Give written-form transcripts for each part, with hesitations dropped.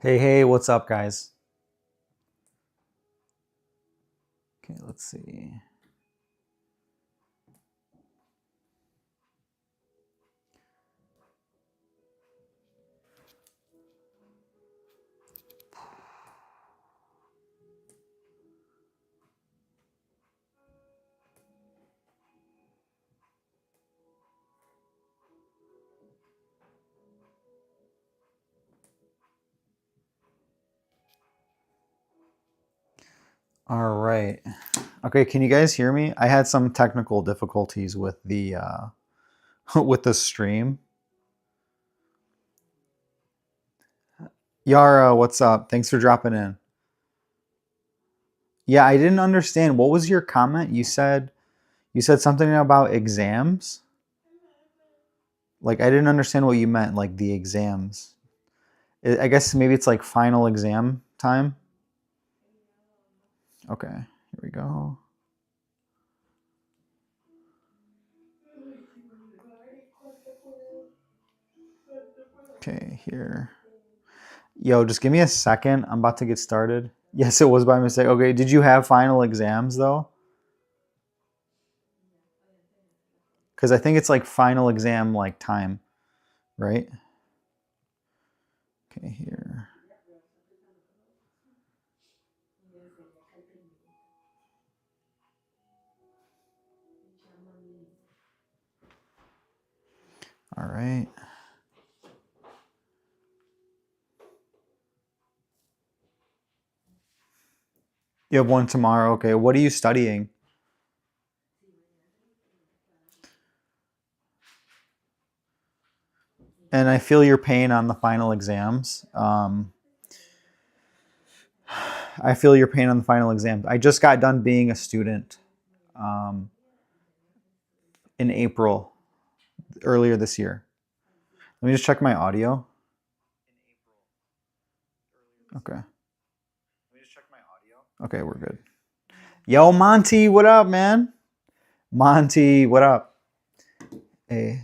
Hey, hey, what's up, guys? Okay, let's see. All right. Okay, can you guys hear me? I had some technical difficulties with the with the stream. Yara, what's up? Thanks for dropping in. Yeah, I didn't understand. What was your comment? You said something about exams? Like I didn't understand what you meant, like the exams. I guess maybe it's like final exam time. Okay, here we go. Okay, here. Yo, just give me a second. I'm about to get started. Yes, it was by mistake. Okay, did you have final exams though? Because I think it's like final exam like time, right? Okay, here. All right. You have one tomorrow. Okay, what are you studying? And I feel your pain on the final exams. I feel your pain on the final exams. I just got done being a student um, in April, earlier this year. Let me just check my audio. Okay. Okay, we're good. Yo, Monty, what up, man? Monty, what up? Hey.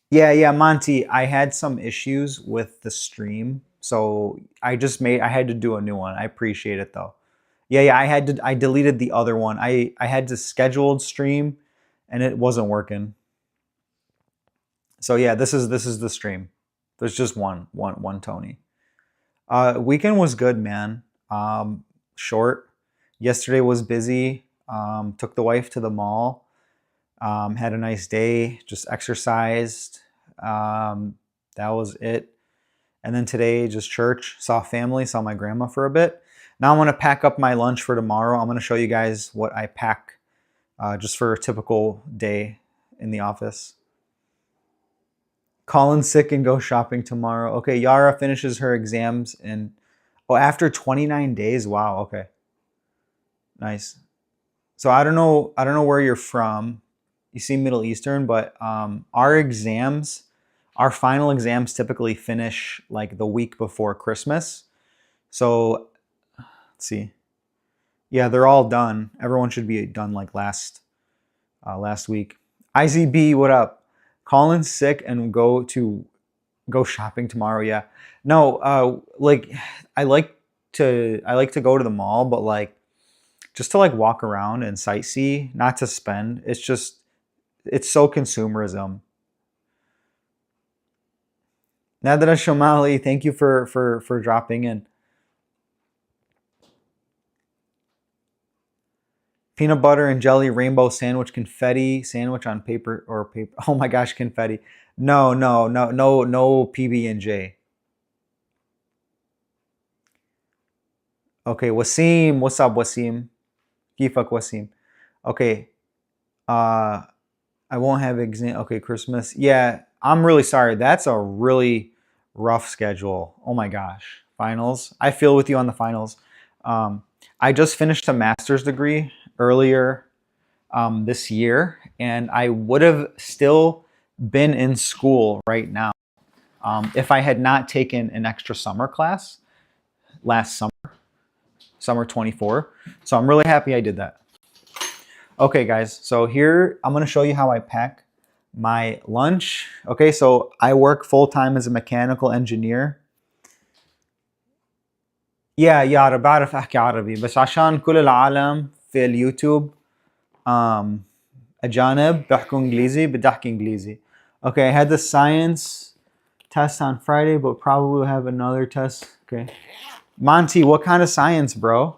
Yeah, Monty, I had some issues with the stream. So I had to do a new one. I appreciate it though. Yeah, I deleted the other one. I had to scheduled stream and it wasn't working. So yeah, this is the stream. There's just one Tony. Weekend was good, man. Short. Yesterday was busy. Took the wife to the mall. Had a nice day. Just exercised. That was it. And then today, just church. Saw family. Saw my grandma for a bit. Now I'm gonna pack up my lunch for tomorrow. I'm gonna show you guys what I pack just for a typical day in the office. Colin's sick and go shopping tomorrow. Okay, Yara finishes her exams and after 29 days. Wow. Okay. Nice. So I don't know where you're from. You seem Middle Eastern, but our final exams typically finish like the week before Christmas. So let's see. Yeah, they're all done. Everyone should be done like last week. IZB, what up? Colin's sick and go shopping tomorrow. Yeah. No, like I like to go to the mall, but like just to like walk around and sightsee, not to spend. It's so consumerism. Nadra Shomali, thank you for dropping in. Peanut butter and jelly rainbow sandwich, confetti sandwich on paper or paper. Oh my gosh, confetti. No PB and J. Okay, Wasim, what's up, Wasim? Kifak Wasim. Okay, uh, I won't have exam. Okay, Christmas. Yeah, I'm really sorry. That's a really rough schedule. Oh my gosh, finals. I feel with you on the finals. I just finished a master's degree earlier this year, and I would have still been in school right now if I had not taken an extra summer class last summer 24. So I'm really happy I did that. Okay, guys. So here I'm going to show you how I pack my lunch. Okay, so I work full-time as a mechanical engineer. يا بعرف احكي عربي بس عشان كل العالم في اليوتيوب أجانب بيحكوا إنجليزي بدي أحكي إنجليزي. Okay, I had the science test on Friday, but probably will have another test. Okay. Monty, what kind of science, bro?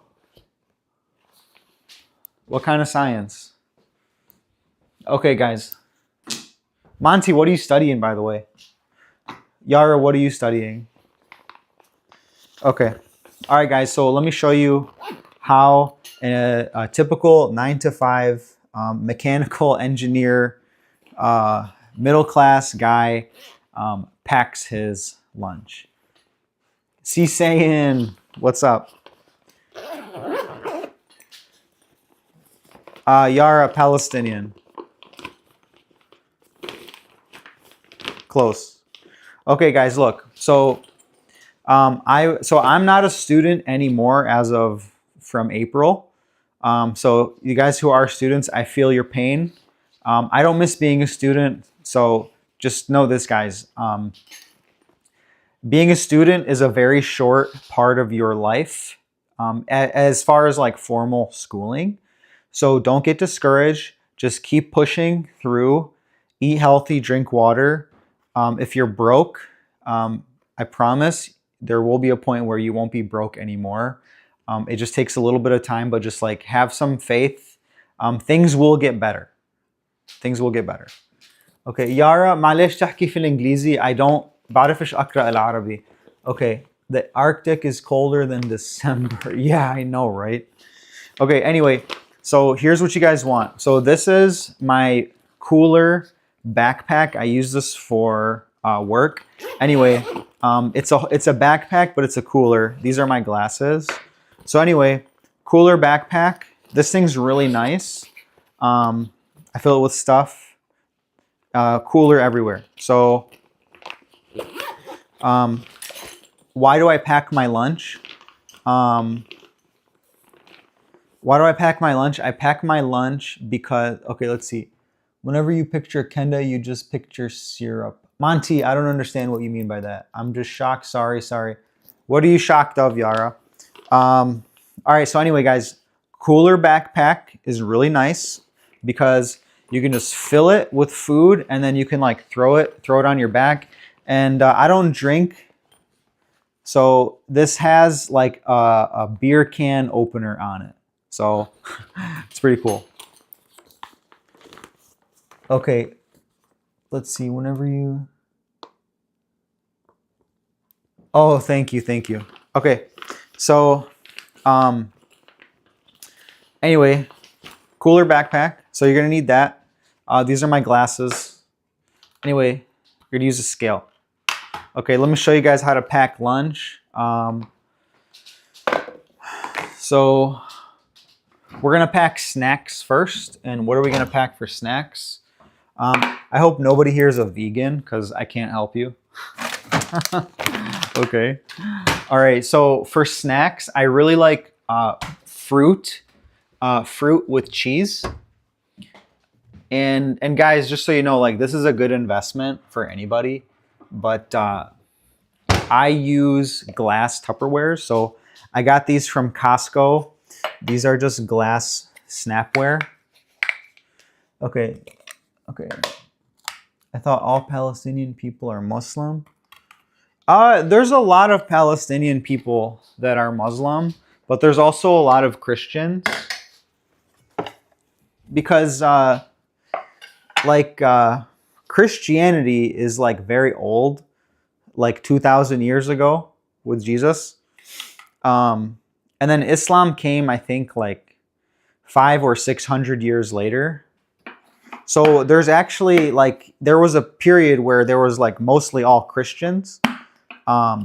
What kind of science? Okay, guys. Monty, what are you studying, by the way? Yara, what are you studying? Okay. All right, guys. So let me show you how a typical 9 to 5 mechanical engineer, middle class guy packs his lunch. C-Sayin, what's up? Yara, Palestinian. Close. Okay, guys, look. So I'm not a student anymore as of from April. So you guys who are students, I feel your pain. I don't miss being a student. So just know this, guys. Being a student is a very short part of your life as far as like formal schooling. So don't get discouraged. Just keep pushing through. Eat healthy, drink water. If you're broke, I promise there will be a point where you won't be broke anymore. It just takes a little bit of time, but just like have some faith. Things will get better. Things will get better. Okay, Yara, معلش تحكي في الإنجليزي. I don't بعرفش أقرأ العربي. Okay, the Arctic is colder than December. Yeah, I know, right? Okay, anyway, so here's what you guys want. So this is my cooler backpack. I use this for work. Anyway, it's a backpack, but it's a cooler. These are my glasses. So anyway, cooler backpack. This thing's really nice. I fill it with stuff. Cooler everywhere. So why do I pack my lunch? Why do I pack my lunch? I pack my lunch because, okay, let's see. Whenever you picture Kenda, you just picture syrup. Monty, I don't understand what you mean by that. I'm just shocked. Sorry. What are you shocked of, Yara? All right, so anyway, guys, cooler backpack is really nice because you can just fill it with food and then you can like throw it on your back. And I don't drink. So this has like a beer can opener on it. So it's pretty cool. Okay, let's see, whenever you... Oh, thank you. Okay, so anyway, cooler backpack. So you're gonna need that. These are my glasses. Anyway, you're gonna use a scale. Okay, let me show you guys how to pack lunch. So we're gonna pack snacks first. And what are we gonna pack for snacks? I hope nobody here is a vegan because I can't help you. Okay. All right, so for snacks, I really like fruit with cheese. And guys, just so you know, like this is a good investment for anybody, but I use glass Tupperware. So I got these from Costco. These are just glass Snapware. Okay. I thought all Palestinian people are Muslim. There's a lot of Palestinian people that are Muslim, but there's also a lot of Christians. Because Christianity is like very old, like 2,000 years ago with Jesus. And then Islam came, I think, like 500 or 600 years later. So there's actually like, there was a period where there was like mostly all Christians. So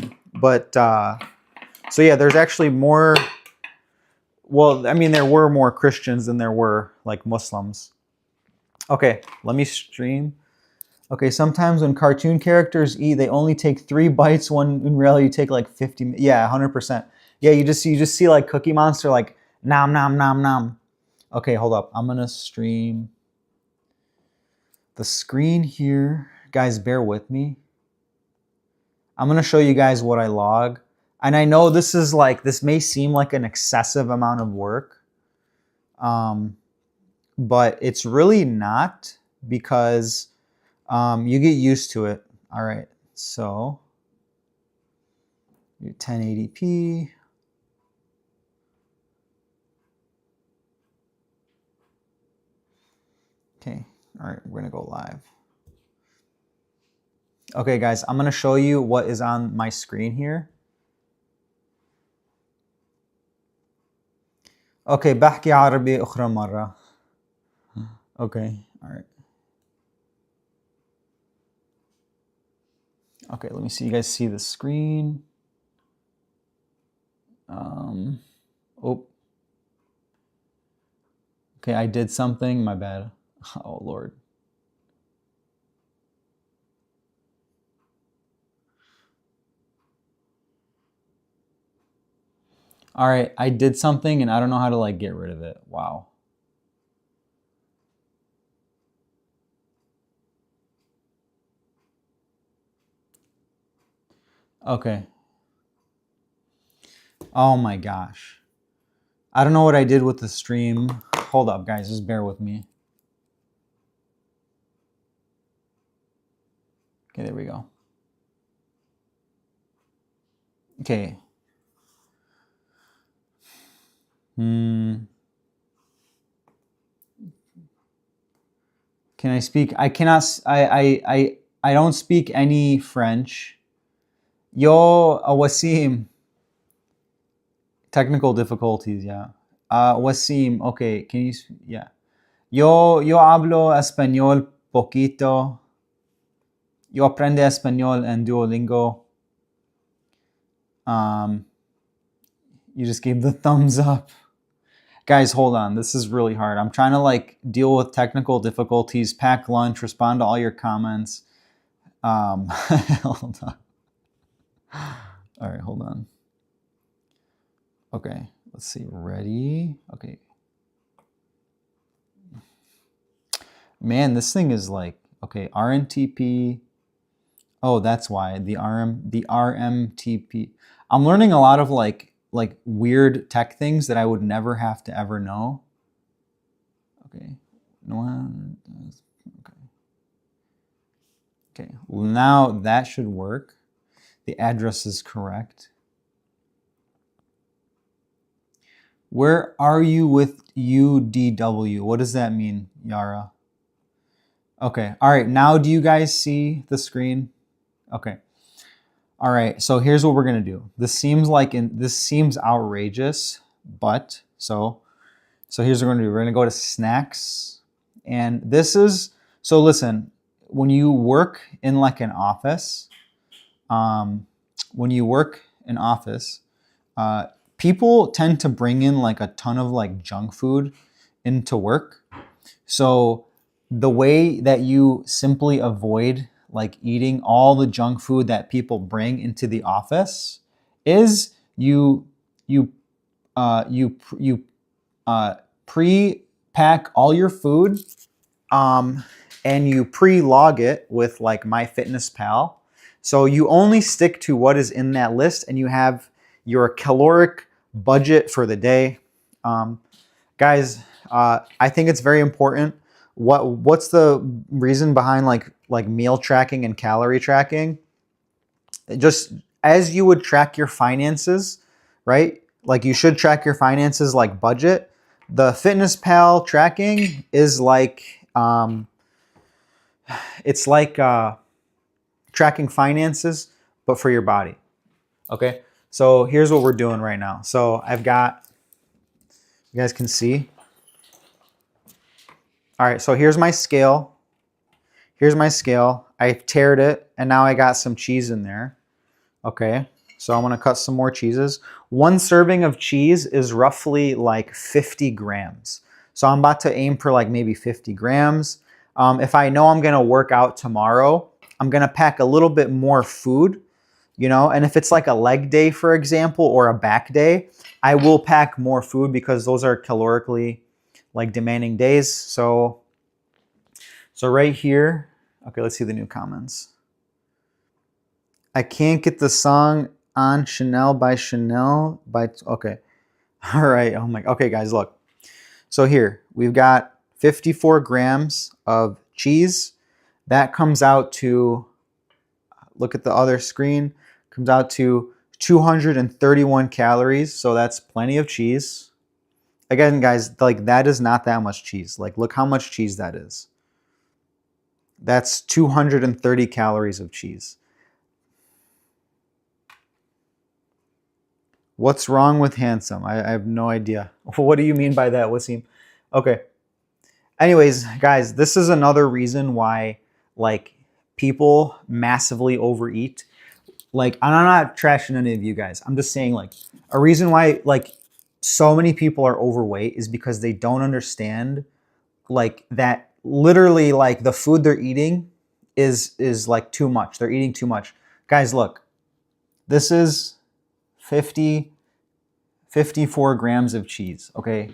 yeah, there's actually more, well, I mean, there were more Christians than there were like Muslims. Okay, let me stream. Okay, sometimes when cartoon characters eat, they only take 3 bites when in reality you take like 50, yeah, 100%. Yeah, you just see like Cookie Monster like nom nom nom nom. Okay, hold up. I'm gonna stream. the screen here, guys, bear with me. I'm going to show you guys what I log. And I know this is like, this may seem like an excessive amount of work, but it's really not, because you get used to it. All right, so 1080p. Okay, all right, we're gonna go live. Okay, guys, I'm gonna show you what is on my screen here. Okay, بحكي عربي أخرى مرة. Okay, all right. Okay, let me see. You guys see the screen? Oh. Okay, I did something. My bad. Oh, Lord. All right, I did something and I don't know how to like get rid of it. Wow. Okay. Oh my gosh. I don't know what I did with the stream. Hold up, guys. Just bear with me. Okay, there we go. Okay. Can I speak? I cannot. I don't speak any French. Yo, Wasim. Technical difficulties, yeah. Wasim, okay, can you, yeah. Yo hablo español poquito. Yo aprende español en Duolingo. You just gave the thumbs up. Guys, hold on. This is really hard. I'm trying to like deal with technical difficulties, pack lunch, respond to all your comments. Hold on. All right, hold on. Okay, let's see. Ready? Okay. Man, this thing is like, okay, RNTP. Oh, that's why the RMTP. I'm learning a lot of like weird tech things that I would never have to ever know. Okay. No one. Okay. Okay. Well, now that should work. The address is correct. Where are you with UDW? What does that mean, Yara? Okay. All right. Now do you guys see the screen? Okay. All right. So here's what we're going to do. This seems outrageous, but so here's what we're going to do. We're going to go to snacks. And this is, so listen, when you work in like an office, people tend to bring in like a ton of like junk food into work. So the way that you simply avoid like eating all the junk food that people bring into the office is you pre-pack all your food, and you pre-log it with like MyFitnessPal. So you only stick to what is in that list, and you have your caloric budget for the day. Guys, I think it's very important. What's the reason behind like meal tracking and calorie tracking? Just as you would track your finances, right? Like you should track your finances like budget. The FitnessPal tracking is like, it's like tracking finances, but for your body. Okay, so here's what we're doing right now. So I've got, you guys can see. All right, so here's my scale. Here's my scale. I tared it, and now I got some cheese in there. Okay, so I'm gonna cut some more cheeses. One serving of cheese is roughly like 50 grams. So I'm about to aim for like maybe 50 grams. If I know I'm gonna work out tomorrow, I'm gonna pack a little bit more food, you know, and if it's like a leg day, for example, or a back day, I will pack more food because those are calorically like demanding days. So So right here, okay, let's see the new comments. I can't get the song on Chanel by Chanel by, okay. All right, oh my, okay guys, look. So here, we've got 54 grams of cheese. That comes out to, look at the other screen, comes out to 231 calories. So that's plenty of cheese. Again, guys, like that is not that much cheese. Like look how much cheese that is. That's 230 calories of cheese. What's wrong with handsome? I have no idea. What do you mean by that, Wasim? Okay. Anyways, guys, this is another reason why like people massively overeat. Like, I'm not trashing any of you guys. I'm just saying like a reason why like so many people are overweight is because they don't understand like that literally like the food they're eating is like too much. They're eating too much. Guys, look. This is 54 grams of cheese, okay?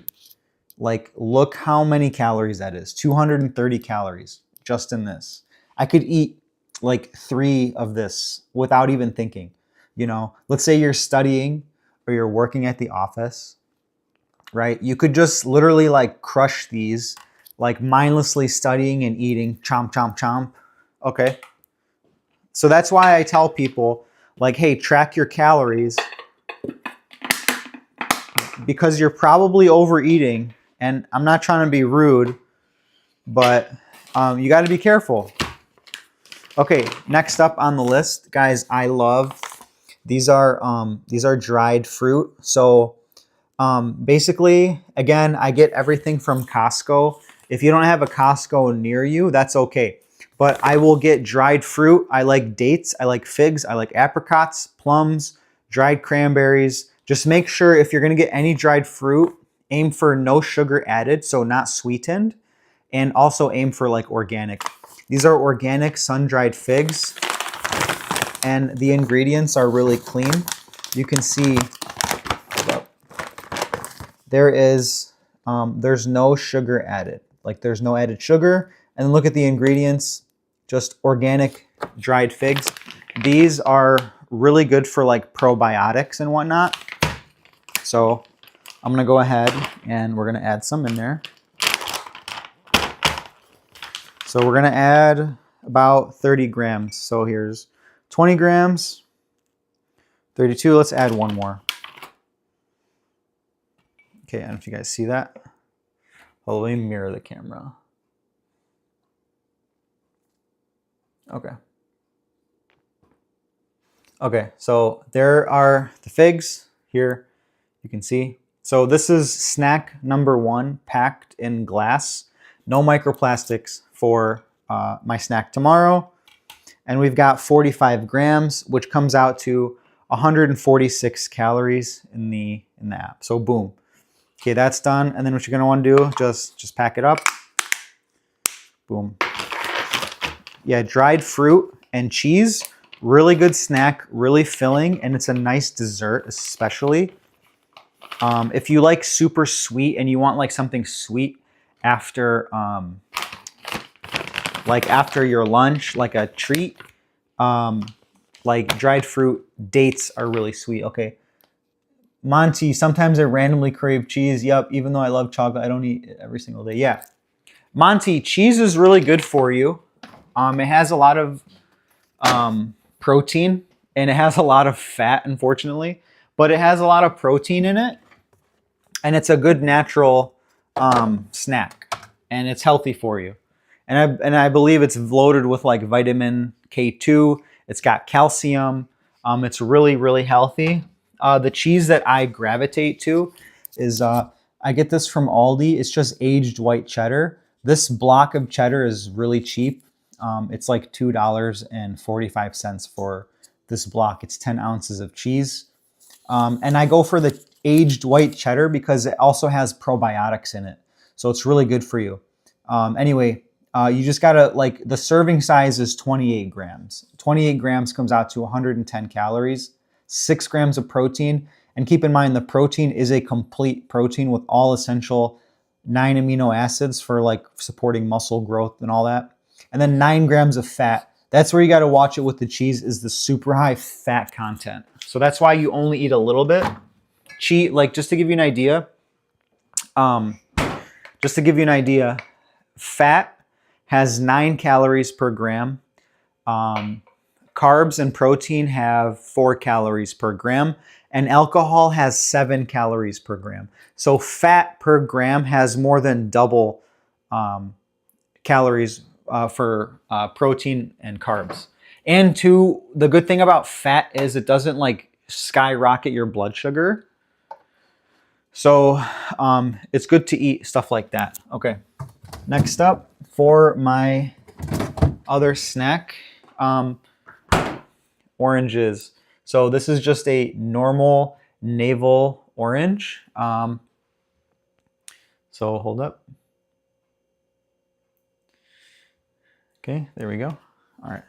Like, look how many calories that is. 230 calories just in this. I could eat like 3 of this without even thinking. You know, let's say you're studying or you're working at the office, right? You could just literally like crush these, like mindlessly studying and eating, chomp, chomp, chomp, okay? So that's why I tell people like, hey, track your calories because you're probably overeating. And I'm not trying to be rude, but you got to be careful. Okay, next up on the list, guys, I love these are dried fruit. So basically, again, I get everything from Costco. If you don't have a Costco near you, that's okay. But I will get dried fruit. I like dates. I like figs. I like apricots, plums, dried cranberries. Just make sure if you're going to get any dried fruit, aim for no sugar added, so not sweetened, and also aim for like organic. These are organic sun-dried figs, and the ingredients are really clean. You can see there is, there's no sugar added. Like there's no added sugar. And look at the ingredients, just organic dried figs. These are really good for like probiotics and whatnot. So I'm gonna go ahead and we're gonna add some in there. So we're gonna add about 30 grams. So here's 20 grams, 32, let's add one more. Okay, I don't know if you guys see that. Oh, let me mirror the camera. Okay. Okay, so there are the figs here, you can see. So this is snack number 1, packed in glass. No microplastics for my snack tomorrow. And we've got 45 grams, which comes out to 146 calories in the app. So boom. Okay, that's done. And then what you're gonna wanna do, just pack it up. Boom. Yeah, dried fruit and cheese, really good snack, really filling, and it's a nice dessert especially. If you like super sweet and you want like something sweet after after your lunch, like a treat, like dried fruit, dates are really sweet. Okay. Monty, sometimes I randomly crave cheese. Yep, even though I love chocolate, I don't eat it every single day. Yeah. Monty, cheese is really good for you. It has a lot of protein and it has a lot of fat, unfortunately, but it has a lot of protein in it. And it's a good natural snack and it's healthy for you. And I believe it's loaded with like vitamin K2. It's got calcium. It's really, really healthy. The cheese that I gravitate to is, I get this from Aldi. It's just aged white cheddar. This block of cheddar is really cheap. It's like $2.45 for this block. It's 10 ounces of cheese. And I go for the aged white cheddar because it also has probiotics in it. So it's really good for you. Anyway, you just gotta, like, the serving size is 28 grams. 28 grams comes out to 110 calories, 6 grams of protein. And keep in mind, the protein is a complete protein with all essential 9 amino acids for like supporting muscle growth and all that. And then 9 grams of fat. That's where you got to watch it with the cheese, is the super high fat content. So that's why you only eat a little bit. Like just to give you an idea, fat has 9 calories per gram. Carbs and protein have 4 calories per gram, and alcohol has 7 calories per gram. So fat per gram has more than double calories for protein and carbs. And two, the good thing about fat is it doesn't like skyrocket your blood sugar. So it's good to eat stuff like that. Okay, next up for my other snack, oranges. So this is just a normal navel orange. So hold up. Okay, there we go. All right.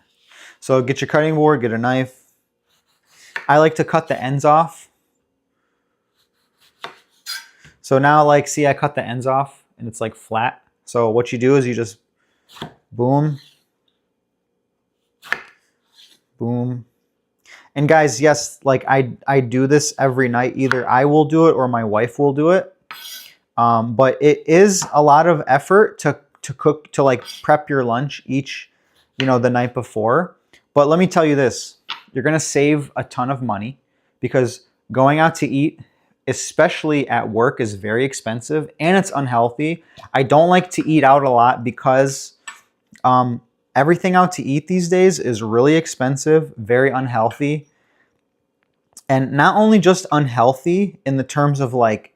So get your cutting board, get a knife. I like to cut the ends off. So now, like, see, I cut the ends off and it's like flat. So what you do is you just boom, boom. And guys, yes, like I do this every night. Either I will do it or my wife will do it. But it is a lot of effort to cook, to like prep your lunch each, the night before. But let me tell you this, you're going to save a ton of money because going out to eat, especially at work, is very expensive and it's unhealthy. I don't like to eat out a lot because everything out to eat these days is really expensive, very unhealthy. And not only just unhealthy in the terms of like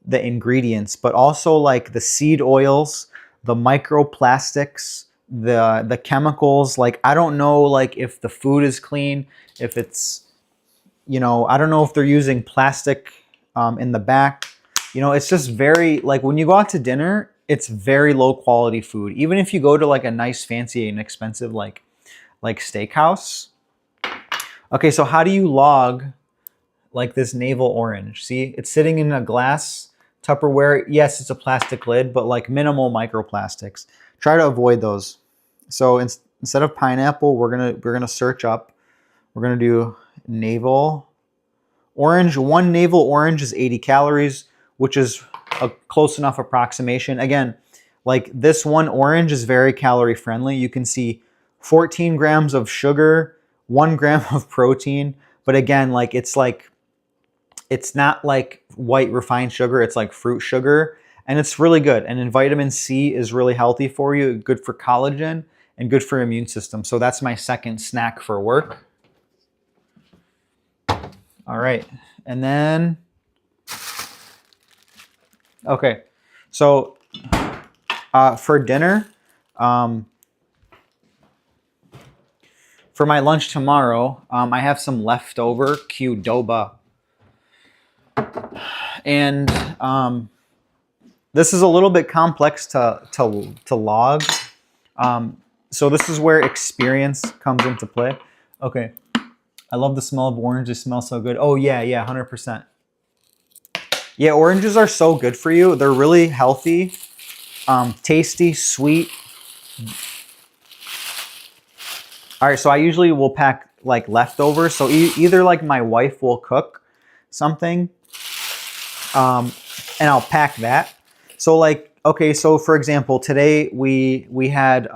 the ingredients, but also like the seed oils, the microplastics, the chemicals. Like, I don't know, like if the food is clean, if it's, I don't know if they're using plastic in the back. It's just very, like when you go out to dinner, it's very low quality food. Even if you go to like a nice, fancy and expensive like steakhouse. Okay, so how do you log like this navel orange? See, it's sitting in a glass Tupperware. Yes, it's a plastic lid, but like minimal microplastics. Try to avoid those. So instead of pineapple, we're gonna search up. We're gonna do navel orange. 1 navel orange is 80 calories, which is a close enough approximation. Again, like this one orange is very calorie friendly. You can see 14 grams of sugar, 1 gram of protein. But again, like it's not like white refined sugar. It's like fruit sugar, and it's really good. And then vitamin C is really healthy for you, good for collagen and good for your immune system. So that's my second snack for work. All right. And then, okay. So for dinner, for my lunch tomorrow, I have some leftover Qdoba. And this is a little bit complex to log. So this is where experience comes into play. Okay. I love the smell of orange. They smell so good. Oh yeah, 100%. Yeah, oranges are so good for you. They're really healthy, tasty, sweet. All right, so I usually will pack like leftovers. So either like my wife will cook something, and I'll pack that. So like, okay, so for example, today we had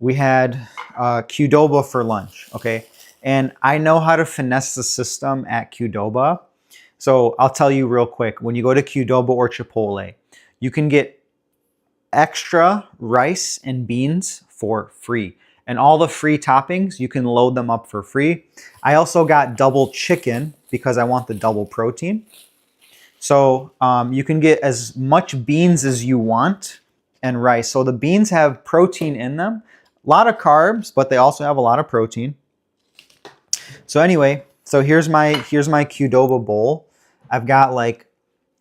Qdoba for lunch. Okay. And I know how to finesse the system at Qdoba. So I'll tell you real quick. When you go to Qdoba or Chipotle, you can get extra rice and beans for free. And all the free toppings, you can load them up for free. I also got double chicken because I want the double protein. So you can get as much beans as you want and rice. So the beans have protein in them. A lot of carbs, but they also have a lot of protein. So anyway, so here's my Qdoba bowl. I've got like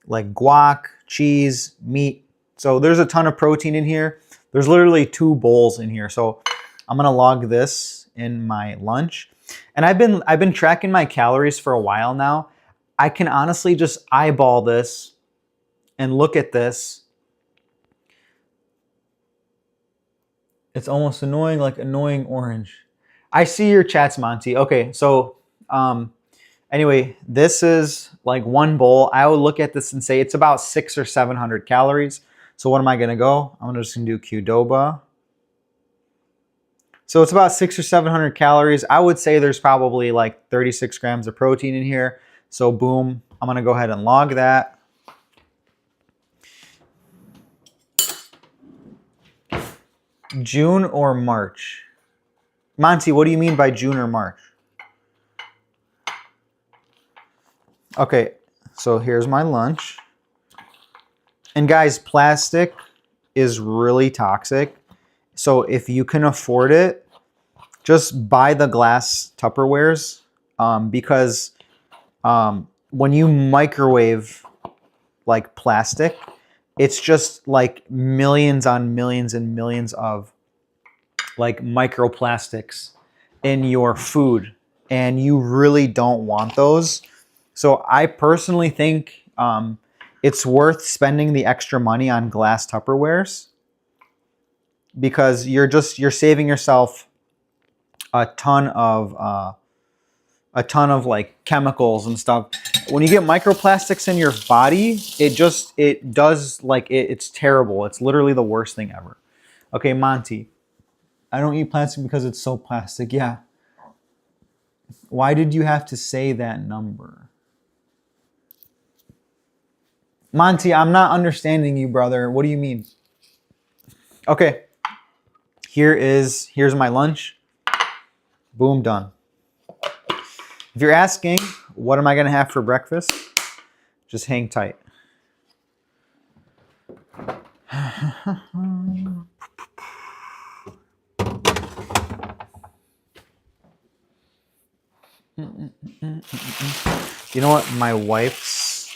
guac, cheese, meat. So there's a ton of protein in here. There's literally 2 bowls in here. So I'm gonna log this in my lunch. And I've been tracking my calories for a while now. I can honestly just eyeball this and look at this. It's almost annoying, like annoying orange. I see your chats, Monty. Okay, so anyway, this is like one bowl. I would look at this and say it's about 600 or 700 calories. So what am I gonna go? I'm just gonna do Qdoba. So it's about 600 or 700 calories. I would say there's probably like 36 grams of protein in here. So boom, I'm gonna go ahead and log that. June or March? Monty, what do you mean by June or March? Okay, so here's my lunch. And guys, plastic is really toxic. So if you can afford it, just buy the glass Tupperwares because when you microwave like plastic, it's just like millions on millions and millions of like microplastics in your food, and you really don't want those. So I personally think it's worth spending the extra money on glass Tupperwares because you're saving yourself a ton of like chemicals and stuff. When you get microplastics in your body, it's terrible. It's literally the worst thing ever. Okay, Monty, I don't eat plastic because it's so plastic. Yeah. Why did you have to say that number? Monty, I'm not understanding you, brother. What do you mean? Okay. Here's my lunch. Boom, done. If you're asking, what am I going to have for breakfast? Just hang tight. You know what? My wife's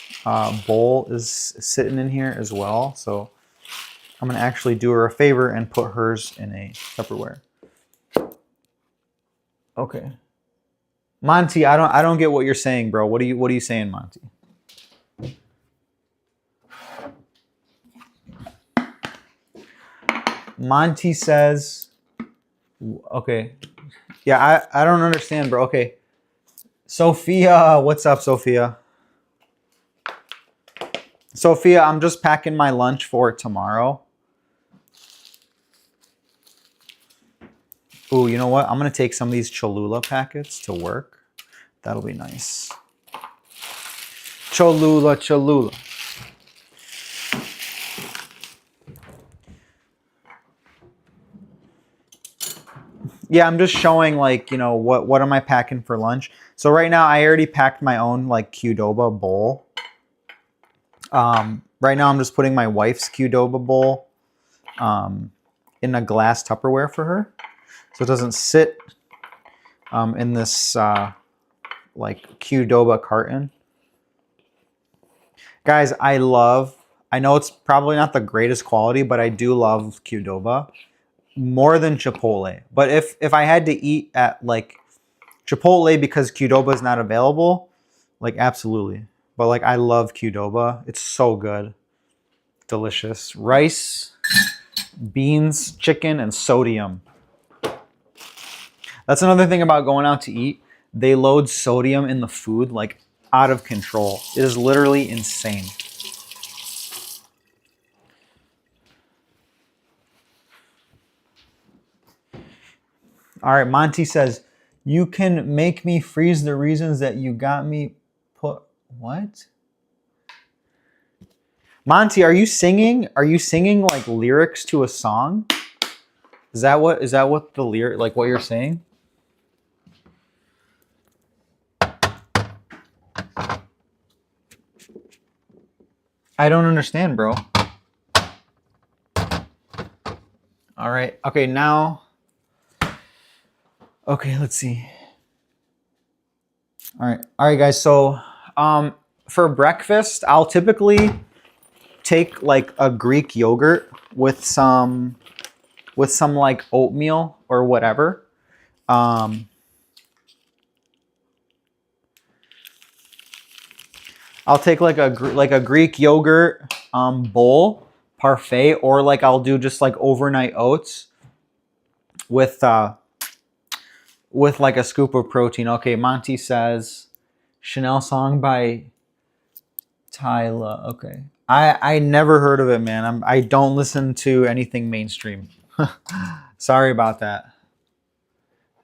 bowl is sitting in here as well. So I'm going to actually do her a favor and put hers in a Tupperware. Okay. Monty, I don't get what you're saying, bro. What are you saying, Monty? Monty says, okay. Yeah, I don't understand, bro. Okay. Sophia, what's up, Sophia? Sophia, I'm just packing my lunch for tomorrow. Ooh, you know what? I'm going to take some of these Cholula packets to work. That'll be nice. Cholula, Cholula. Yeah, I'm just showing like, you know, what am I packing for lunch? So right now I already packed my own like Qdoba bowl. Right now I'm just putting my wife's Qdoba bowl in a glass Tupperware for her. So it doesn't sit in this like Qdoba carton. Guys, I know it's probably not the greatest quality, but I do love Qdoba more than Chipotle. But if I had to eat at like Chipotle because Qdoba is not available, like absolutely. But like I love Qdoba. It's so good. Delicious. Rice, beans, chicken, and sodium. That's another thing about going out to eat. They load sodium in the food like out of control. It is literally insane. All right, Monty says, you can make me freeze the reasons that you got me put. What? Monty, are you singing? Are you singing like lyrics to a song? Is that what the lyric, like what you're saying? I don't understand, bro. All right. Okay, now. Okay, let's see. All right, guys. So, for breakfast, I'll typically take like a Greek yogurt with some like oatmeal or whatever. I'll take like a Greek yogurt bowl parfait, or like I'll do just like overnight oats with like a scoop of protein. Okay, Monty says Chanel song by Tyla. Okay. I never heard of it, man. I don't listen to anything mainstream. Sorry about that.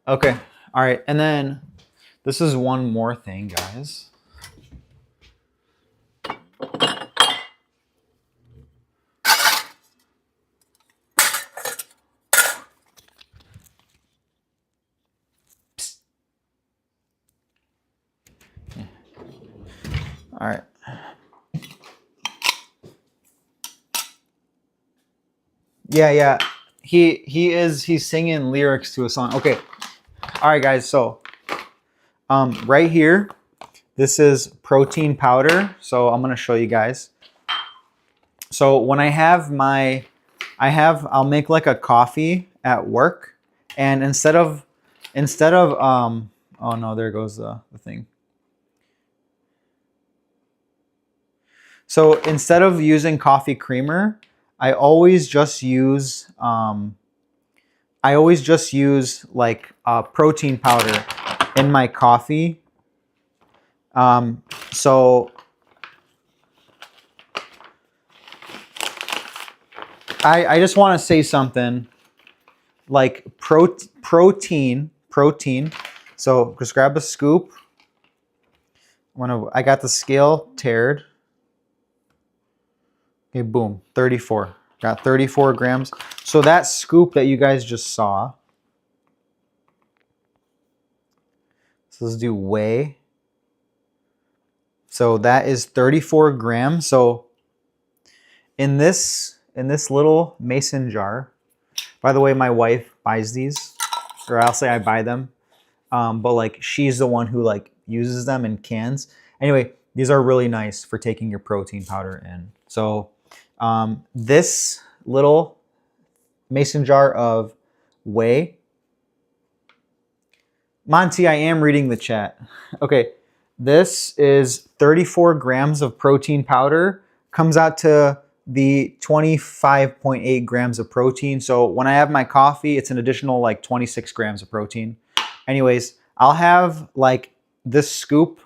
Okay. All right. And then this is one more thing, guys. All right. Yeah. He's singing lyrics to a song. Okay. All right, guys. So, right here, this is protein powder. So I'm gonna show you guys. So when I'll make like a coffee at work, and instead of oh no, there goes the thing. So instead of using coffee creamer, I always just use like protein powder in my coffee. So I just want to say something like protein. So just grab a scoop. I got the scale tared. Okay, boom, 34. Got 34 grams. So that scoop that you guys just saw. So let's do whey. So that is 34 grams. So in this little mason jar, by the way, my wife buys these, or I'll say I buy them. But like she's the one who like uses them in cans. Anyway, these are really nice for taking your protein powder in. So this little mason jar of whey. Monty, I am reading the chat. Okay, this is 34 grams of protein powder. Comes out to the 25.8 grams of protein. So when I have my coffee, it's an additional like 26 grams of protein. Anyways, I'll have like this scoop.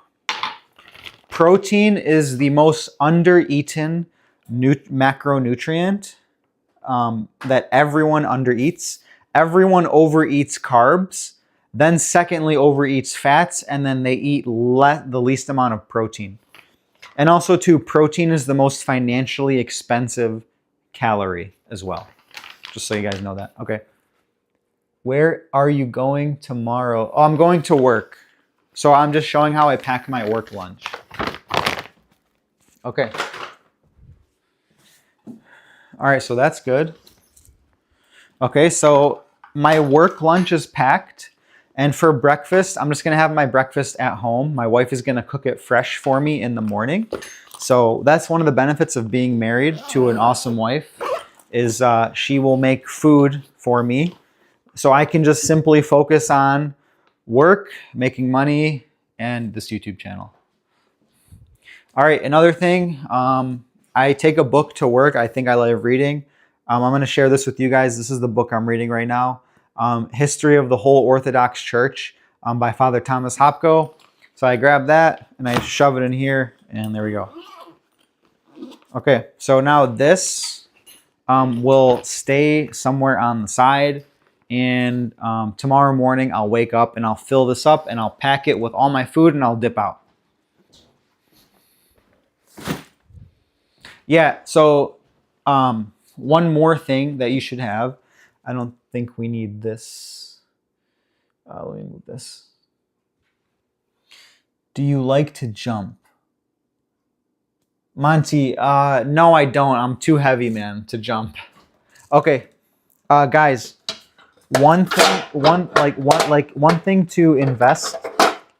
Protein is the most under-eaten macronutrient that everyone undereats. Everyone overeats carbs, then secondly overeats fats, and then they eat the least amount of protein. And also too, protein is the most financially expensive calorie as well. Just so you guys know that. Okay. Where are you going tomorrow? Oh, I'm going to work. So I'm just showing how I pack my work lunch. Okay. All right, so that's good. Okay, so my work lunch is packed. And for breakfast, I'm just going to have my breakfast at home. My wife is going to cook it fresh for me in the morning. So that's one of the benefits of being married to an awesome wife is she will make food for me. So I can just simply focus on work, making money, and this YouTube channel. All right, another thing, I take a book to work. I think I love reading. I'm going to share this with you guys. This is the book I'm reading right now. History of the Whole Orthodox Church by Father Thomas Hopko. So I grab that and I shove it in here and there we go. Okay, so now this will stay somewhere on the side and tomorrow morning I'll wake up and I'll fill this up and I'll pack it with all my food and I'll dip out. Yeah, so one more thing that you should have. I don't think we need this. Let me move this. Do you like to jump? Monty, no, I don't. I'm too heavy, man, to jump. Okay, guys, one thing to invest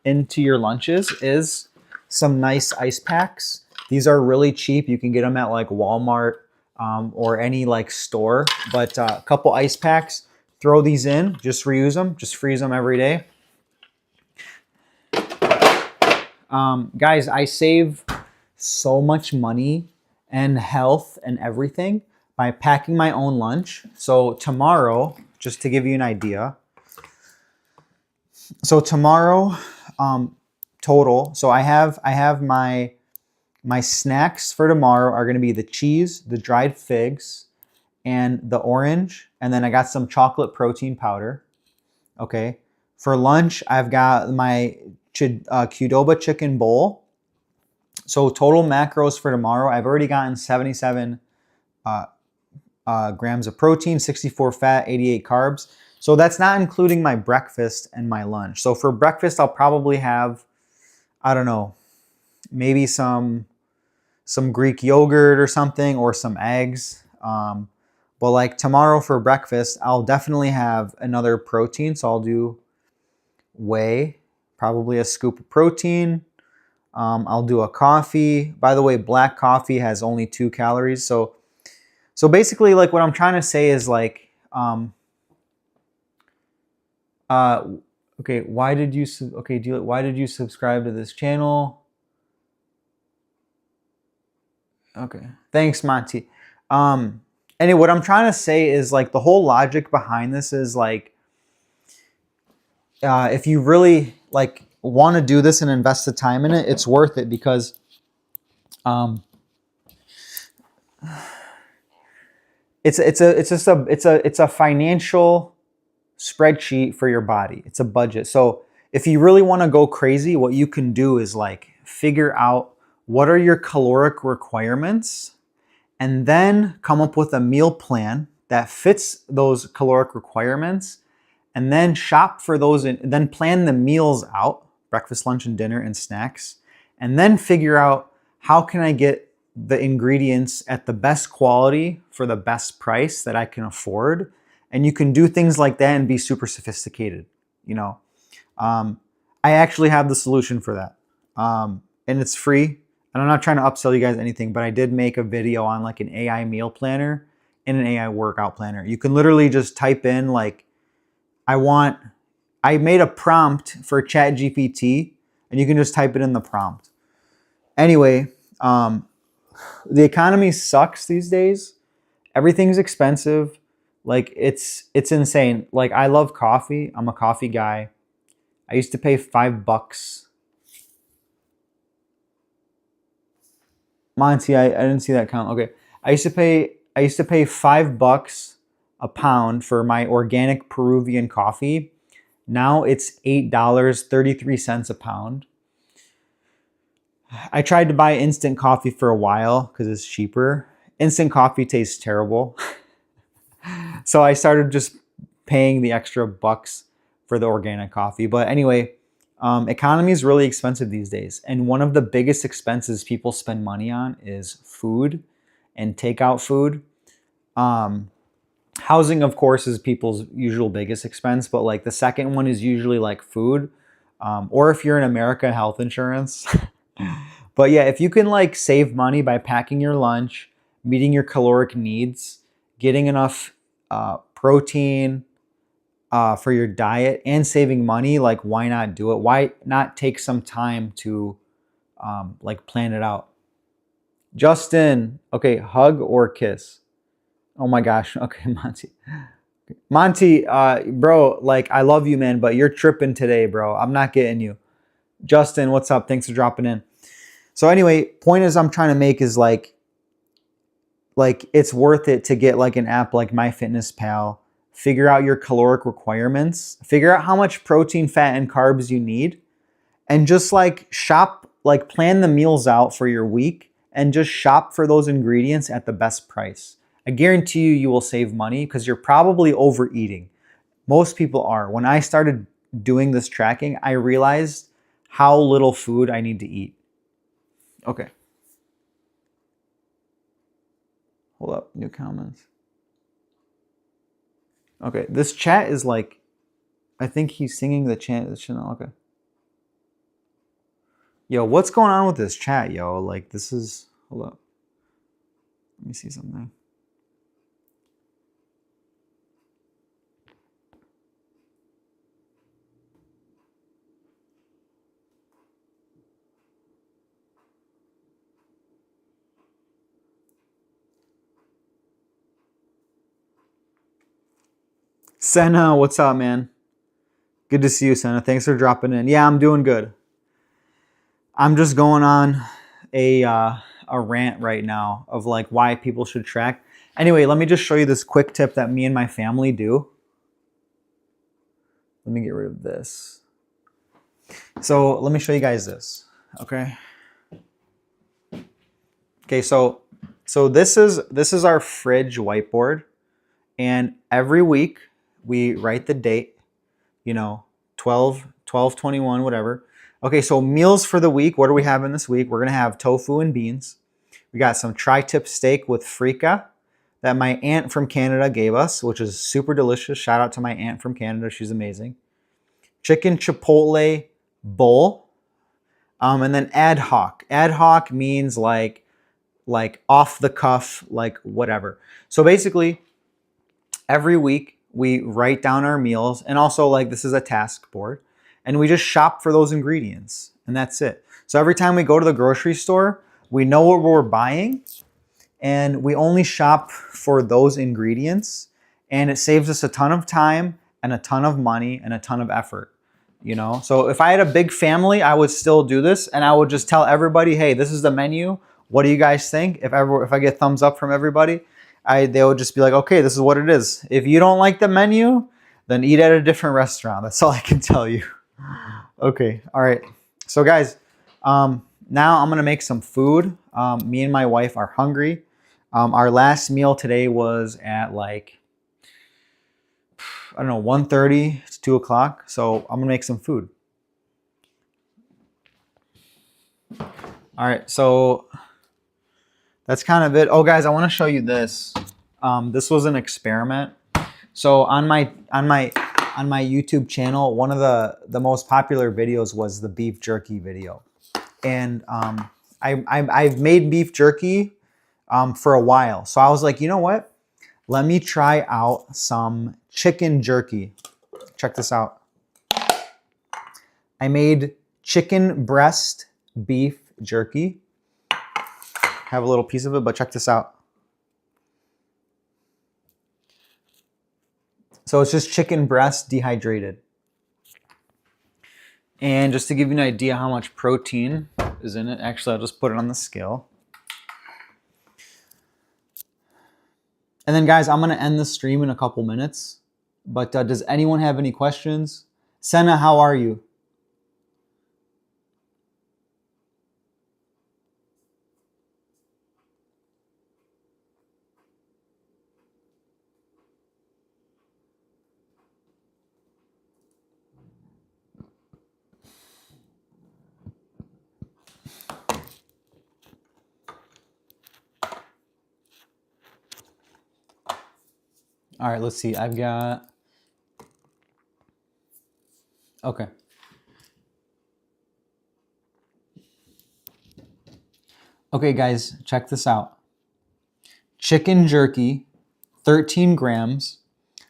into your lunches is some nice ice packs. These are really cheap. You can get them at like Walmart or any like store. But a couple ice packs, throw these in, just reuse them, just freeze them every day. Guys, I save so much money and health and everything by packing my own lunch. So tomorrow, just to give you an idea. So tomorrow, total. So I have my snacks for tomorrow are going to be the cheese, the dried figs, and the orange, and then I got some chocolate protein powder. Okay. For lunch, I've got my Qdoba chicken bowl. So total macros for tomorrow, I've already gotten 77 grams of protein, 64 fat, 88 carbs. So that's not including my breakfast and my lunch. So for breakfast, I'll probably have, I don't know, maybe some Greek yogurt or something, or some eggs. But like tomorrow for breakfast, I'll definitely have another protein. So I'll do whey, probably a scoop of protein. I'll do a coffee. By the way, black coffee has only 2 calories. So basically, like what I'm trying to say is like, okay, why did you subscribe to this channel? Okay, thanks, Monty. Anyway, what I'm trying to say is like the whole logic behind this is like, if you really like want to do this and invest the time in it, it's worth it because, it's a financial spreadsheet for your body. It's a budget. So if you really want to go crazy, what you can do is like figure out what are your caloric requirements, and then come up with a meal plan that fits those caloric requirements, and then shop for those, and then plan the meals out, breakfast, lunch, and dinner, and snacks, and then figure out how can I get the ingredients at the best quality for the best price that I can afford. And you can do things like that and be super sophisticated, you know. I actually have the solution for that. And it's free. And I'm not trying to upsell you guys anything, but I did make a video on like an AI meal planner and an AI workout planner. You can literally just type in like, I made a prompt for ChatGPT, and you can just type it in the prompt. Anyway, the economy sucks these days. Everything's expensive. Like it's insane. Like I love coffee. I'm a coffee guy. I used to pay $5. Monty, I didn't see that count. Okay. I used to pay $5 a pound for my organic Peruvian coffee. Now it's $8.33 a pound. I tried to buy instant coffee for a while because it's cheaper. Instant coffee tastes terrible. So I started just paying the extra bucks for the organic coffee. But anyway, economy is really expensive these days. And one of the biggest expenses people spend money on is food and takeout food. Housing, of course, is people's usual biggest expense. But like the second one is usually like food. Or if you're in America, health insurance. But yeah, if you can like save money by packing your lunch, meeting your caloric needs, getting enough protein for your diet, and saving money, like why not do it? Why not take some time to like plan it out? Justin, okay, hug or kiss? Oh my gosh, okay, Monty, bro, like I love you, man, but you're tripping today, bro. I'm not getting you. Justin, what's up? Thanks for dropping in. So anyway, point is I'm trying to make is like it's worth it to get like an app like MyFitnessPal, figure out your caloric requirements, figure out how much protein, fat, and carbs you need, and just like shop, like plan the meals out for your week and just shop for those ingredients at the best price. I guarantee you will save money because you're probably overeating. Most people are. When I started doing this tracking, I realized how little food I need to eat. Okay. Hold up, new comments. Okay, this chat is like, I think he's singing the chant. Okay. Yo, what's going on with this chat, yo? Like, this is, hold up. Let me see something. Senna, what's up, man? Good to see you, Senna. Thanks for dropping in. Yeah, I'm doing good. I'm just going on a rant right now of like why people should track. Anyway, let me just show you this quick tip that me and my family do. Let me get rid of this. So let me show you guys this. Okay. Okay, so this is our fridge whiteboard, and every week we write the date, 12/21, whatever. Okay, so meals for the week. What do we have in this week? We're gonna have tofu and beans. We got some tri-tip steak with frika that my aunt from Canada gave us, which is super delicious. Shout out to my aunt from Canada. She's amazing. Chicken chipotle bowl. And then ad hoc. Ad hoc means like off the cuff, like whatever. So basically, every week we write down our meals, and also like this is a task board, and we just shop for those ingredients, and that's it. So every time we go to the grocery store, we know what we're buying, and we only shop for those ingredients, and it saves us a ton of time and a ton of money and a ton of effort. So if I had a big family, I would still do this, and I would just tell everybody, hey, this is the menu. What do you guys think? If I get thumbs up from everybody, they would just be like, okay, this is what it is. If you don't like the menu, then eat at a different restaurant. That's all I can tell you. Okay, all right. So guys, now I'm gonna make some food. Me and my wife are hungry. Our last meal today was at like, I don't know, 1:30, it's 2 o'clock. So I'm gonna make some food. All right, so that's kind of it. Oh guys, I wanna show you this. This was an experiment. So on my YouTube channel, one of the most popular videos was the beef jerky video. And I've made beef jerky for a while. So I was like, you know what? Let me try out some chicken jerky. Check this out. I made chicken breast beef jerky. Have a little piece of it, but check this out. So it's just chicken breast dehydrated. And just to give you an idea how much protein is in it, actually I'll just put it on the scale. And then guys, I'm gonna end the stream in a couple minutes. But does anyone have any questions? Senna, how are you? All right, let's see. I've got, okay. Okay, guys, check this out. Chicken jerky, 13 grams,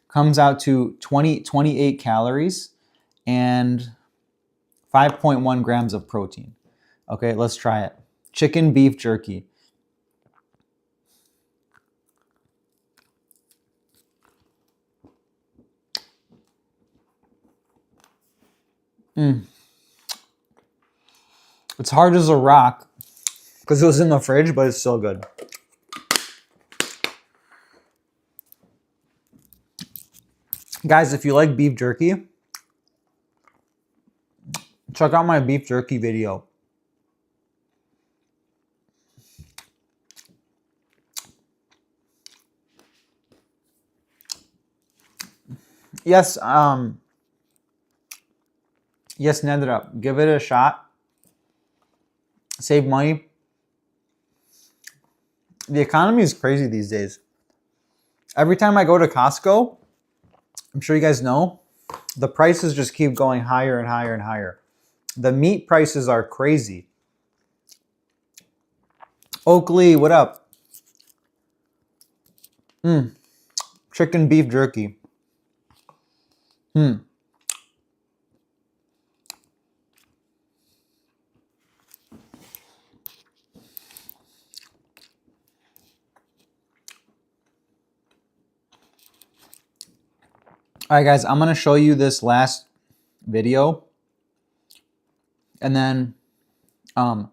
comes out to 28 calories and 5.1 grams of protein. Okay, let's try it. Chicken beef jerky. It's hard as a rock because it was in the fridge, but it's still good. Guys, if you like beef jerky, check out my beef jerky video. Yes, yes, Nedra, give it a shot. Save money. The economy is crazy these days. Every time I go to Costco, I'm sure you guys know, the prices just keep going higher and higher and higher. The meat prices are crazy. Oakley, what up? Chicken beef jerky. All right, guys, I'm going to show you this last video. And then, I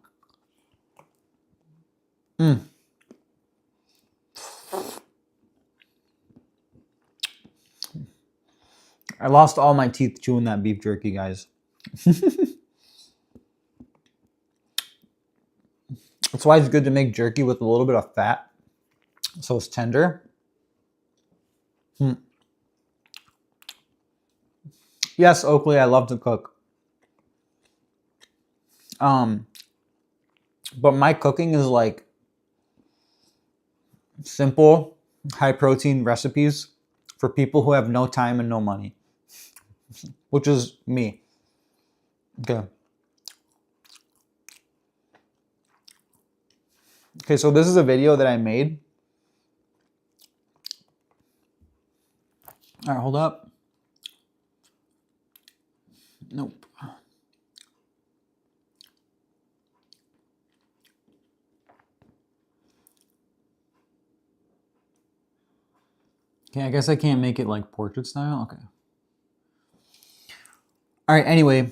lost all my teeth chewing that beef jerky, guys. That's why it's good to make jerky with a little bit of fat, so it's tender. Yes, Oakley, I love to cook. But my cooking is like simple, high protein recipes for people who have no time and no money, which is me. Okay. Okay, so this is a video that I made. All right, hold up. Nope. Okay, I guess I can't make it like portrait style. Okay. All right, anyway.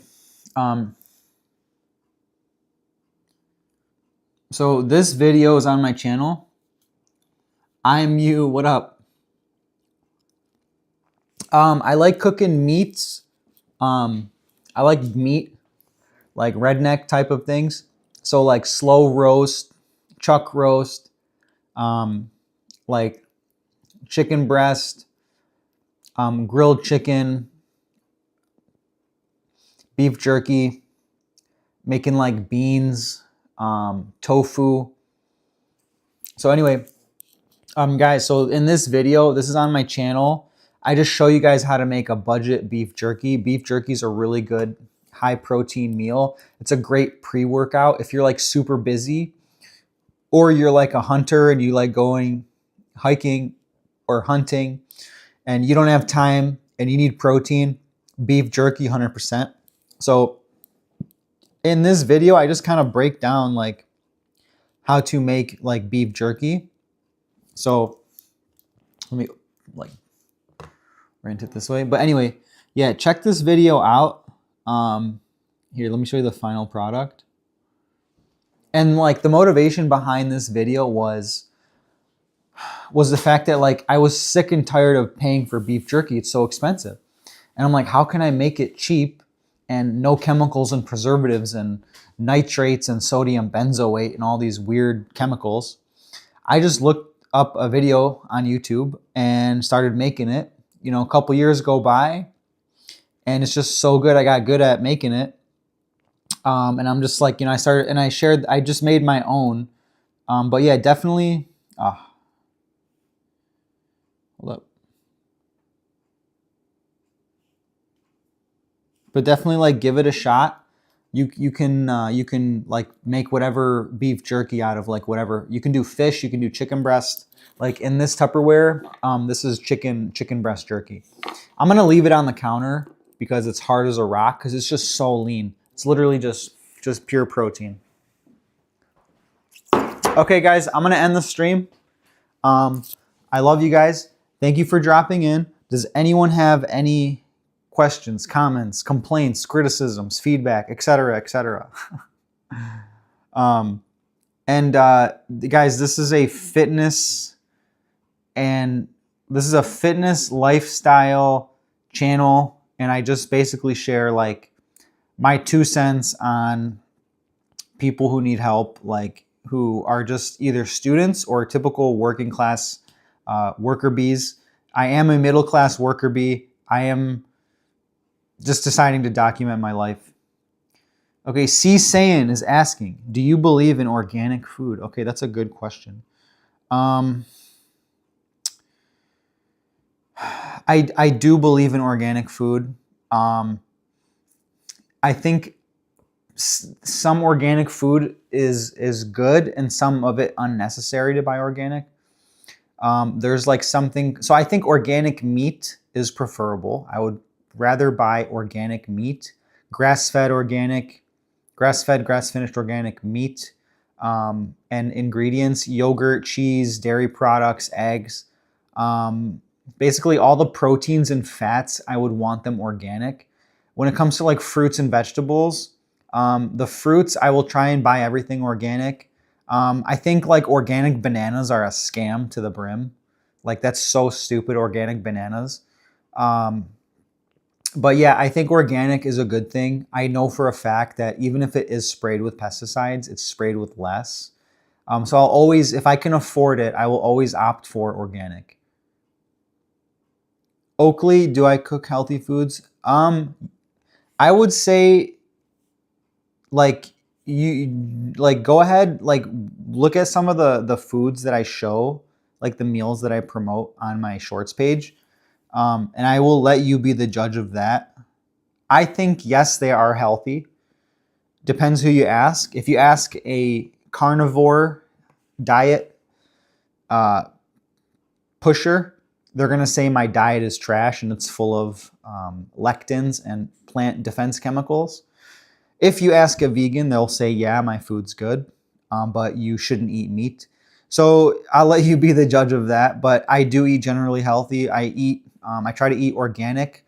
So this video is on my channel. I'm you. What up? I like cooking meats. I like meat, like redneck type of things. So like slow roast, chuck roast, like chicken breast, grilled chicken, beef jerky, making like beans, tofu. So anyway, guys, so in this video, this is on my channel. I just show you guys how to make a budget beef jerky. Beef jerky is a really good high protein meal. It's a great pre-workout if you're like super busy, or you're like a hunter and you like going hiking or hunting and you don't have time and you need protein. Beef jerky 100%. So in this video, I just kind of break down like how to make like beef jerky. So let me like rant it this way. But anyway, yeah, check this video out. Here, let me show you the final product. And like the motivation behind this video was the fact that like I was sick and tired of paying for beef jerky. It's so expensive. And I'm like, how can I make it cheap and no chemicals and preservatives and nitrates and sodium benzoate and all these weird chemicals? I just looked up a video on YouTube and started making it. You know, a couple years go by and it's just so good. I got good at making it. And I'm just like, you know, I just made my own. But yeah, definitely, hold up. But definitely like give it a shot. You can like make whatever beef jerky out of like whatever. You can do fish, you can do chicken breast. Like in this Tupperware, this is chicken breast jerky. I'm gonna leave it on the counter because it's hard as a rock because it's just so lean. It's literally just pure protein. Okay, guys, I'm gonna end the stream. I love you guys. Thank you for dropping in. Does anyone have any questions, comments, complaints, criticisms, feedback, etc., etc.? Guys, this is a fitness lifestyle channel, and I just basically share like my 2 cents on people who need help, like who are just either students or typical working class worker bees. I am a middle class worker bee. I am just deciding to document my life. Okay, C. Sayin is asking, do you believe in organic food? Okay, that's a good question. I do believe in organic food. I think some organic food is good and some of it unnecessary to buy organic. There's like something, so I think organic meat is preferable. I would rather buy organic meat, grass-fed, grass-finished organic meat, and ingredients, yogurt, cheese, dairy products, eggs. Basically, all the proteins and fats, I would want them organic. When it comes to like fruits and vegetables, the fruits, I will try and buy everything organic. I think like organic bananas are a scam to the brim. Like that's so stupid, organic bananas. Um, but yeah, I think organic is a good thing. I know for a fact that even if it is sprayed with pesticides, it's sprayed with less. So I'll always, if I can afford it, I will always opt for organic. Oakley, do I cook healthy foods? I would say like you like go ahead, like look at some of the foods that I show, like the meals that I promote on my shorts page, and I will let you be the judge of that. I think yes, they are healthy. Depends who you ask. If you ask a carnivore diet uh, pusher, they're gonna say my diet is trash and it's full of lectins and plant defense chemicals. If you ask a vegan, they'll say, yeah, my food's good, but you shouldn't eat meat. So I'll let you be the judge of that. But I do eat generally healthy. I try to eat organic,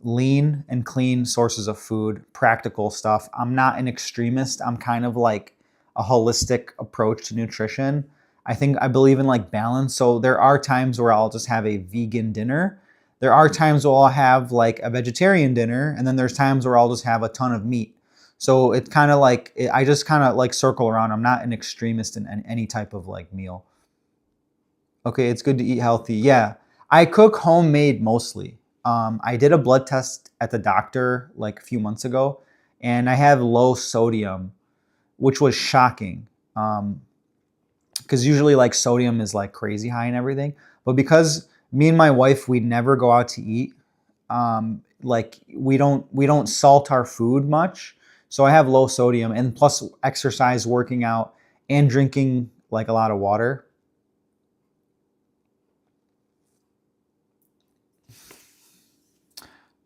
lean, and clean sources of food, practical stuff. I'm not an extremist. I'm kind of like a holistic approach to nutrition. I think I believe in like balance. So there are times where I'll just have a vegan dinner. There are times where I'll have like a vegetarian dinner. And then there's times where I'll just have a ton of meat. So it's kind of like, I just kind of like circle around. I'm not an extremist in any type of like meal. Okay, it's good to eat healthy. Yeah, I cook homemade mostly. I did a blood test at the doctor like a few months ago, and I have low sodium, which was shocking. Because usually like sodium is like crazy high and everything, but because me and my wife we never go out to eat, like we don't salt our food much, so I have low sodium, and plus exercise, working out, and drinking like a lot of water.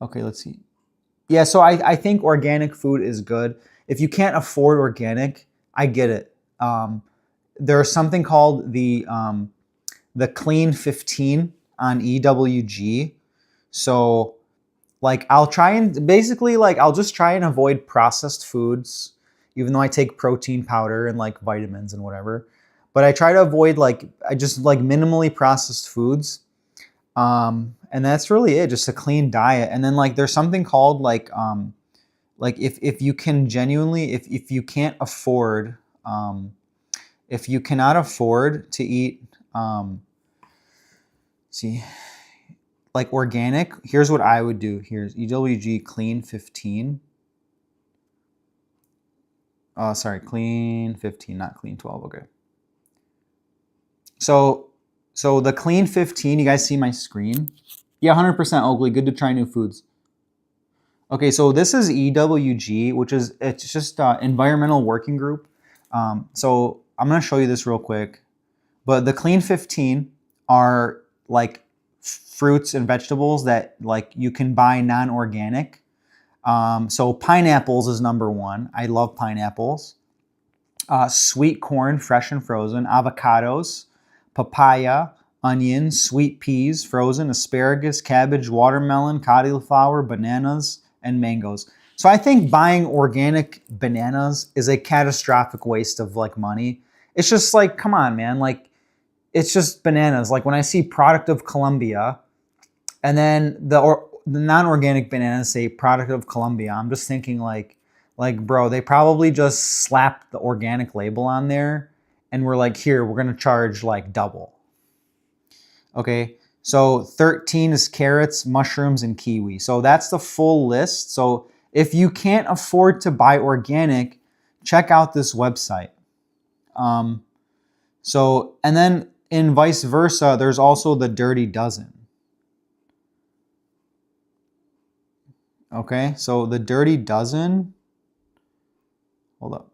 Okay, let's see. Yeah, so I think organic food is good. If you can't afford organic, I get it. There's something called the Clean 15 on EWG. So like I'll try and basically like I'll just try and avoid processed foods, even though I take protein powder and like vitamins and whatever. But I try to avoid like I just like minimally processed foods. And that's really it, just a clean diet. And then like there's something called like if you can genuinely if you can't afford if you cannot afford to eat see like organic, here's what I would do. Here's EWG Clean 15. Sorry, Clean 15, not Clean 12. Okay. So the Clean 15, you guys see my screen? Yeah, 100% Oakley. Good to try new foods. Okay, so this is EWG, which is it's just Environmental Working Group. So I'm gonna show you this real quick. But the Clean 15 are like fruits and vegetables that like you can buy non-organic. So pineapples is number one. I love pineapples. Sweet corn, fresh and frozen. Avocados, papaya, onion, sweet peas, frozen, asparagus, cabbage, watermelon, cauliflower, bananas, and mangoes. So I think buying organic bananas is a catastrophic waste of like money. It's just like, come on, man. Like, it's just bananas. Like when I see product of Colombia, and then the non-organic bananas say product of Colombia, I'm just thinking like bro, they probably just slapped the organic label on there, and we're like, here, we're gonna charge like double. Okay, so 13 is carrots, mushrooms, and kiwi. So that's the full list. So if you can't afford to buy organic, check out this website. And then in vice versa, there's also the Dirty Dozen. Okay, so the Dirty Dozen, hold up.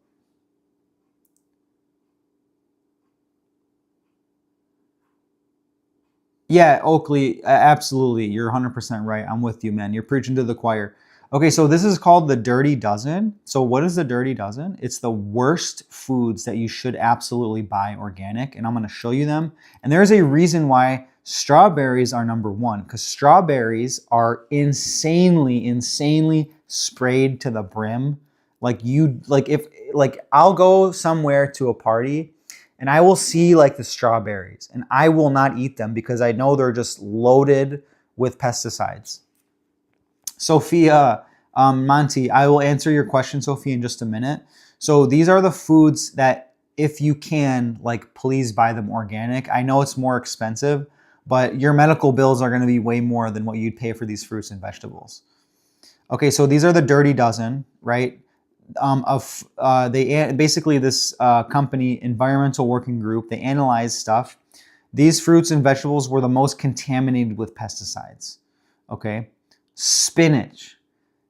Yeah, Oakley, absolutely. You're 100% right. I'm with you, man. You're preaching to the choir. Okay, so this is called the Dirty Dozen. So what is the Dirty Dozen? It's the worst foods that you should absolutely buy organic, and I'm going to show you them. And there's a reason why Strawberries are number one because strawberries are insanely sprayed to the brim. Like I'll go somewhere to a party and I will see like the strawberries and I will not eat them because I know they're just loaded with pesticides. Sophia, Monty, I will answer your question, Sophia, in just a minute. So these are the foods that if you can, like, please buy them organic. I know it's more expensive, but your medical bills are going to be way more than what you'd pay for these fruits and vegetables. Okay, so these are the Dirty Dozen, right? Basically this company, Environmental Working Group, they analyze stuff. These fruits and vegetables were the most contaminated with pesticides. Okay, spinach.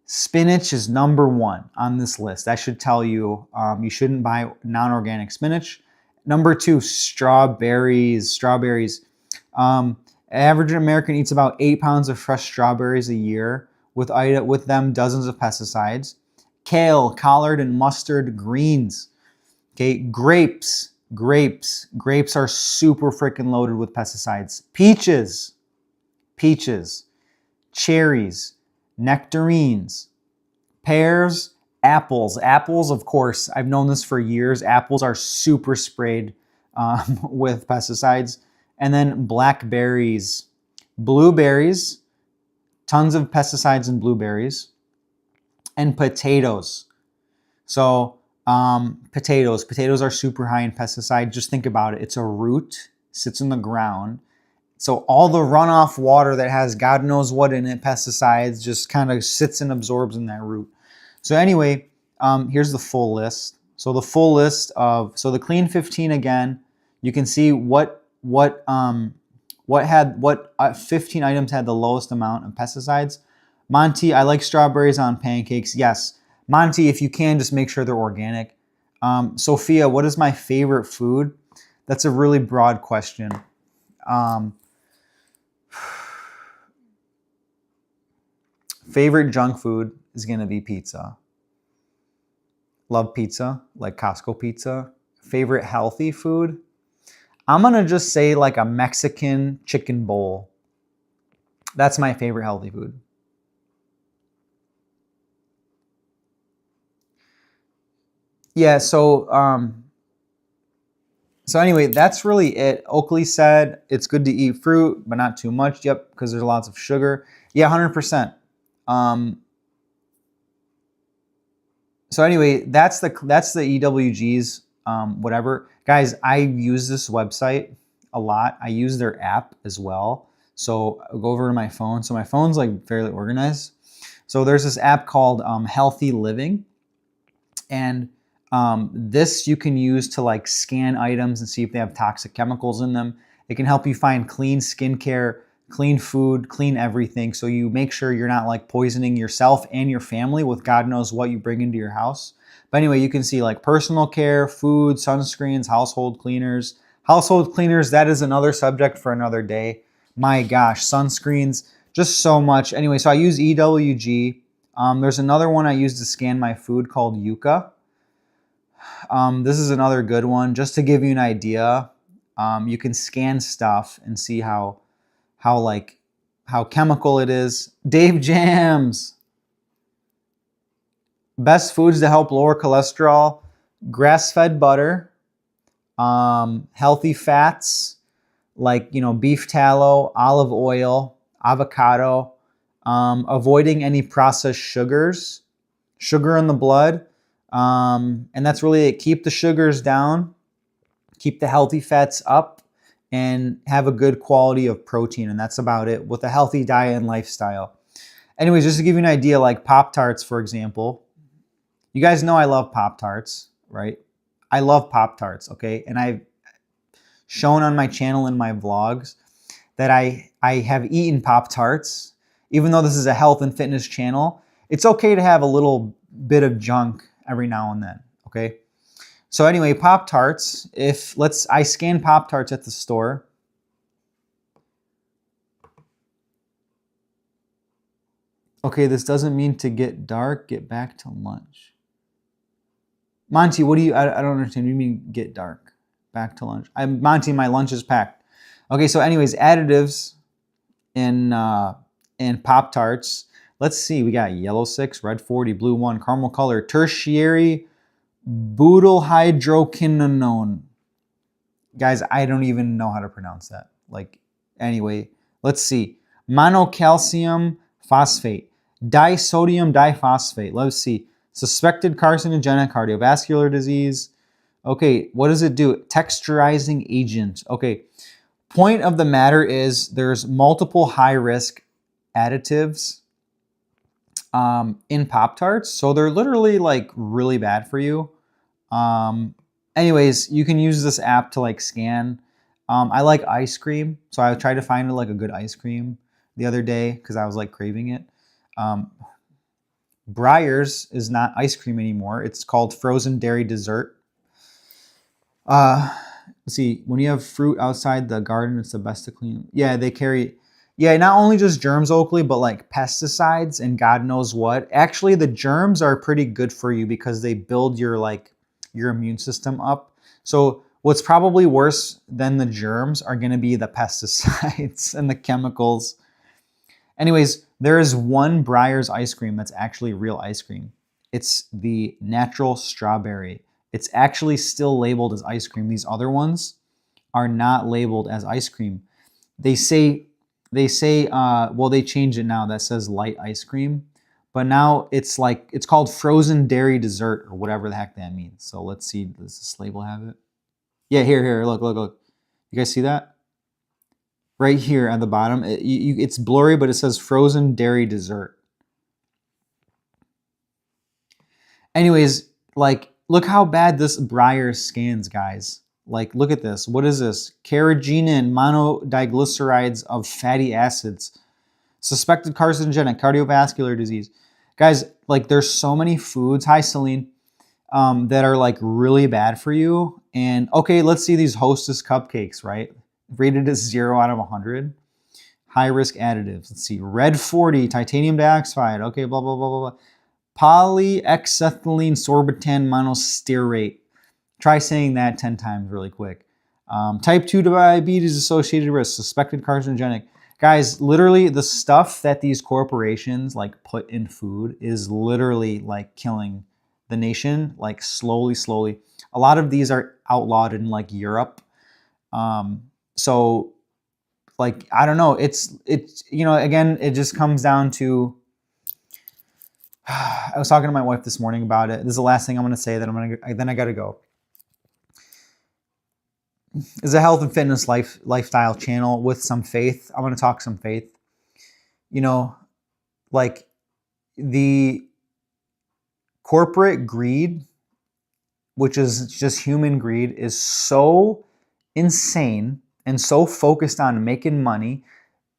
Spinach is number one on this list. That should tell you you shouldn't buy non-organic spinach. Number two, strawberries. Strawberries. Average American eats about 8 pounds of fresh strawberries a year, with them dozens of pesticides. Kale, collard, and mustard greens. Okay, grapes. Grapes are super freaking loaded with pesticides. Peaches. Cherries, nectarines, pears, apples. Apples, of course, I've known this for years. Apples are super sprayed with pesticides. And then blackberries, blueberries, tons of pesticides in blueberries, and potatoes. So potatoes are super high in pesticide. Just think about it. It's a root, sits in the ground. So all the runoff water that has God knows what in it, pesticides, just kind of sits and absorbs in that root. So anyway, here's the full list. So the full list of, so the Clean 15 again, you can see what 15 items had the lowest amount of pesticides. Monty, I like strawberries on pancakes. Yes. Monty, if you can, just make sure they're organic. Sophia, what is my favorite food? That's a really broad question. Favorite junk food is going to be pizza. Love pizza, like Costco pizza. Favorite healthy food? I'm going to just say like a Mexican chicken bowl. That's my favorite healthy food. Yeah, so anyway, that's really it. Oakley said it's good to eat fruit, but not too much. Yep, because there's lots of sugar. Yeah, 100%. So anyway, that's the EWG's whatever. Guys, I use this website a lot. I use their app as well. So I'll go over to my phone. So my phone's like fairly organized. So there's this app called Healthy Living. And this you can use to like scan items and see if they have toxic chemicals in them. It can help you find clean skincare, clean food, clean everything. So you make sure you're not like poisoning yourself and your family with God knows what you bring into your house. But anyway, you can see like personal care, food, sunscreens, household cleaners. Household cleaners, that is another subject for another day. My gosh, sunscreens, just so much. Anyway, so I use EWG. There's another one I use to scan my food called Yuka. This is another good one. Just to give you an idea, you can scan stuff and see how chemical it is. Dave Jams. Best foods to help lower cholesterol: grass-fed butter, healthy fats like beef tallow, olive oil, avocado, avoiding any processed sugars, sugar in the blood, and that's really it. Keep the sugars down, keep the healthy fats up, and have a good quality of protein, and that's about it with a healthy diet and lifestyle. Anyways, just to give you an idea, like Pop-Tarts, for example. You guys know I love Pop-Tarts, right? I love Pop-Tarts, okay? And I've shown on my channel in my vlogs that I have eaten Pop-Tarts. Even though this is a health and fitness channel, it's okay to have a little bit of junk every now and then, okay? So anyway, Pop-Tarts, I scan Pop-Tarts at the store. Okay, this doesn't mean to get dark, get back to lunch. Monty, what do you, I don't understand. What do you mean get dark? Back to lunch. Monty, my lunch is packed. Okay, so anyways, additives in Pop-Tarts. Let's see, we got yellow 6, red 40, blue 1, caramel color, tertiary butylhydroquinone. Guys, I don't even know how to pronounce that. Like, anyway, let's see. Monocalcium phosphate, disodium diphosphate. Let's see. Suspected carcinogenic, cardiovascular disease. Okay, what does it do? Texturizing agent. Okay, point of the matter is there's multiple high-risk additives in Pop-Tarts. So they're literally like really bad for you. Anyways, you can use this app to like scan. I like ice cream, so I tried to find like a good ice cream the other day because I was like craving it. Breyers is not ice cream anymore. It's called frozen dairy dessert. Let's see, when you have fruit outside the garden, it's the best to clean. Yeah, they carry, yeah, not only just germs, Oakley, but like pesticides and God knows what. Actually, the germs are pretty good for you because they build your like your immune system up. So what's probably worse than the germs are going to be the pesticides and the chemicals. Anyways, there is one Breyers ice cream that's actually real ice cream. It's the natural strawberry. It's actually still labeled as ice cream. These other ones are not labeled as ice cream. They say, well, they changed it now. That says light ice cream. But now it's like, it's called frozen dairy dessert or whatever the heck that means. So let's see, does this label have it? Yeah, here, look. You guys see that? Right here at the bottom. It's blurry, but it says frozen dairy dessert. Anyways, like, look how bad this Breyers scans, guys. Like, look at this. What is this? Carrageenan monodiglycerides of fatty acids. Suspected carcinogenic, cardiovascular disease. Guys, like, there's so many foods, hi Celine, that are like really bad for you. And okay, let's see these Hostess cupcakes, right? Rated as 0 out of 100. High risk additives. Let's see. Red 40, titanium dioxide. Okay, blah, blah, blah, blah, blah. Polyethylene sorbitan monostearate. Try saying that 10 times really quick. Type 2 diabetes associated risk, suspected carcinogenic. Guys, literally the stuff that these corporations like put in food is literally like killing the nation, like slowly. A lot of these are outlawed in like Europe. So like, I don't know, it's, you know, again, it just comes down to, I was talking to my wife this morning about it. This is the last thing I'm going to say, then I got to go. It's a health and fitness lifestyle channel with some faith. I'm going to talk some faith. You know, like the corporate greed, which is just human greed, is so insane and so focused on making money,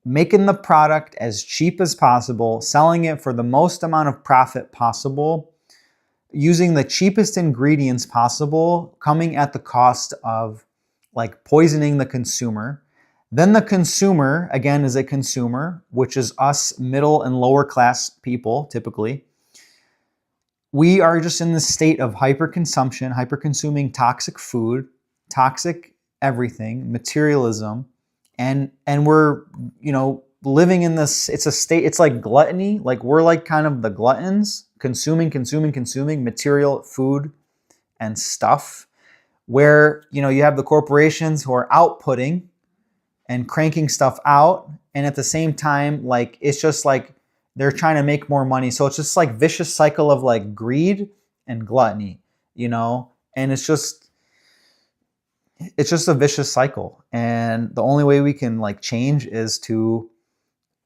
making the product as cheap as possible, selling it for the most amount of profit possible, using the cheapest ingredients possible, coming at the cost of like poisoning the consumer. Then the consumer, again, is a consumer, which is us middle and lower class people, typically. We are just in this state of hyperconsumption, hyperconsuming toxic food, toxic everything, materialism, and we're, you know, living in this, it's a state, it's like gluttony, like we're like kind of the gluttons, consuming material, food, and stuff, where, you know, you have the corporations who are outputting and cranking stuff out, and at the same time, like, it's just like they're trying to make more money. So it's just like vicious cycle of like greed and gluttony, you know, and it's just a vicious cycle. And the only way we can like change is to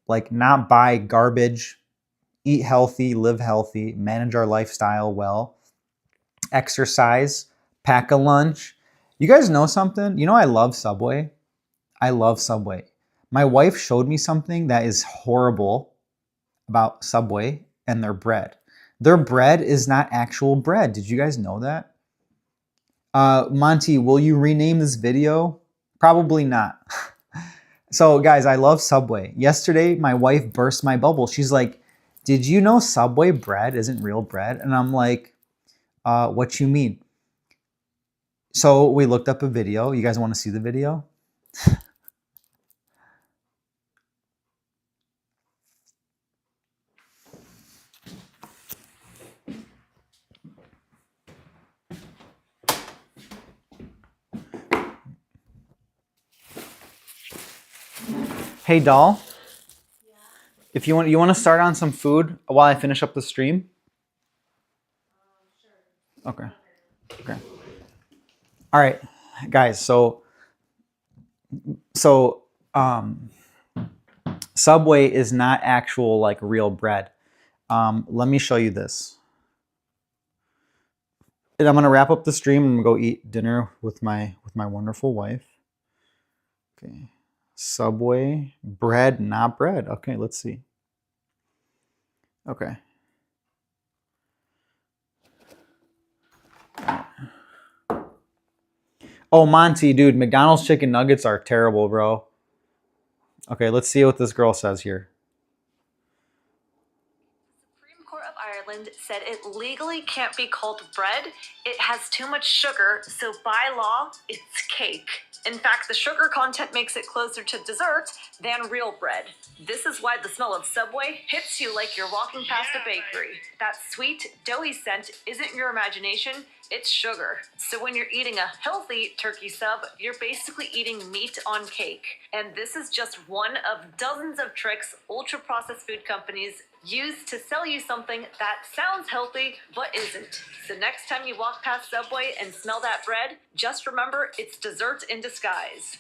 like not buy garbage, eat healthy, live healthy, manage our lifestyle well, exercise, pack a lunch. You guys know something? You know, I love Subway. I love Subway. My wife showed me something that is horrible about Subway and their bread. Their bread is not actual bread. Did you guys know that? Monty, will you rename this video? Probably not. So guys, I love Subway. Yesterday, my wife burst my bubble. She's like, did you know Subway bread isn't real bread? And I'm like, what you mean? So we looked up a video. You guys want to see the video? Hey, doll. If you want to start on some food while I finish up the stream. Okay. Okay. All right, guys. So Subway is not actual like real bread. Let me show you this. And I'm gonna wrap up the stream and go eat dinner with my wonderful wife. Okay. Subway bread, not bread. Okay, let's see. Okay. Oh, Monty, dude, McDonald's chicken nuggets are terrible, bro. Okay, let's see what this girl says here. Supreme Court of Ireland said it legally can't be called bread. It has too much sugar, so by law, it's cake. In fact, the sugar content makes it closer to dessert than real bread. This is why the smell of Subway hits you like you're walking past a bakery. That sweet, doughy scent isn't your imagination, it's sugar. So when you're eating a healthy turkey sub, you're basically eating meat on cake. And this is just one of dozens of tricks ultra-processed food companies use to sell you something that sounds healthy but isn't. So next time you walk past Subway and smell that bread, just remember it's dessert in disguise.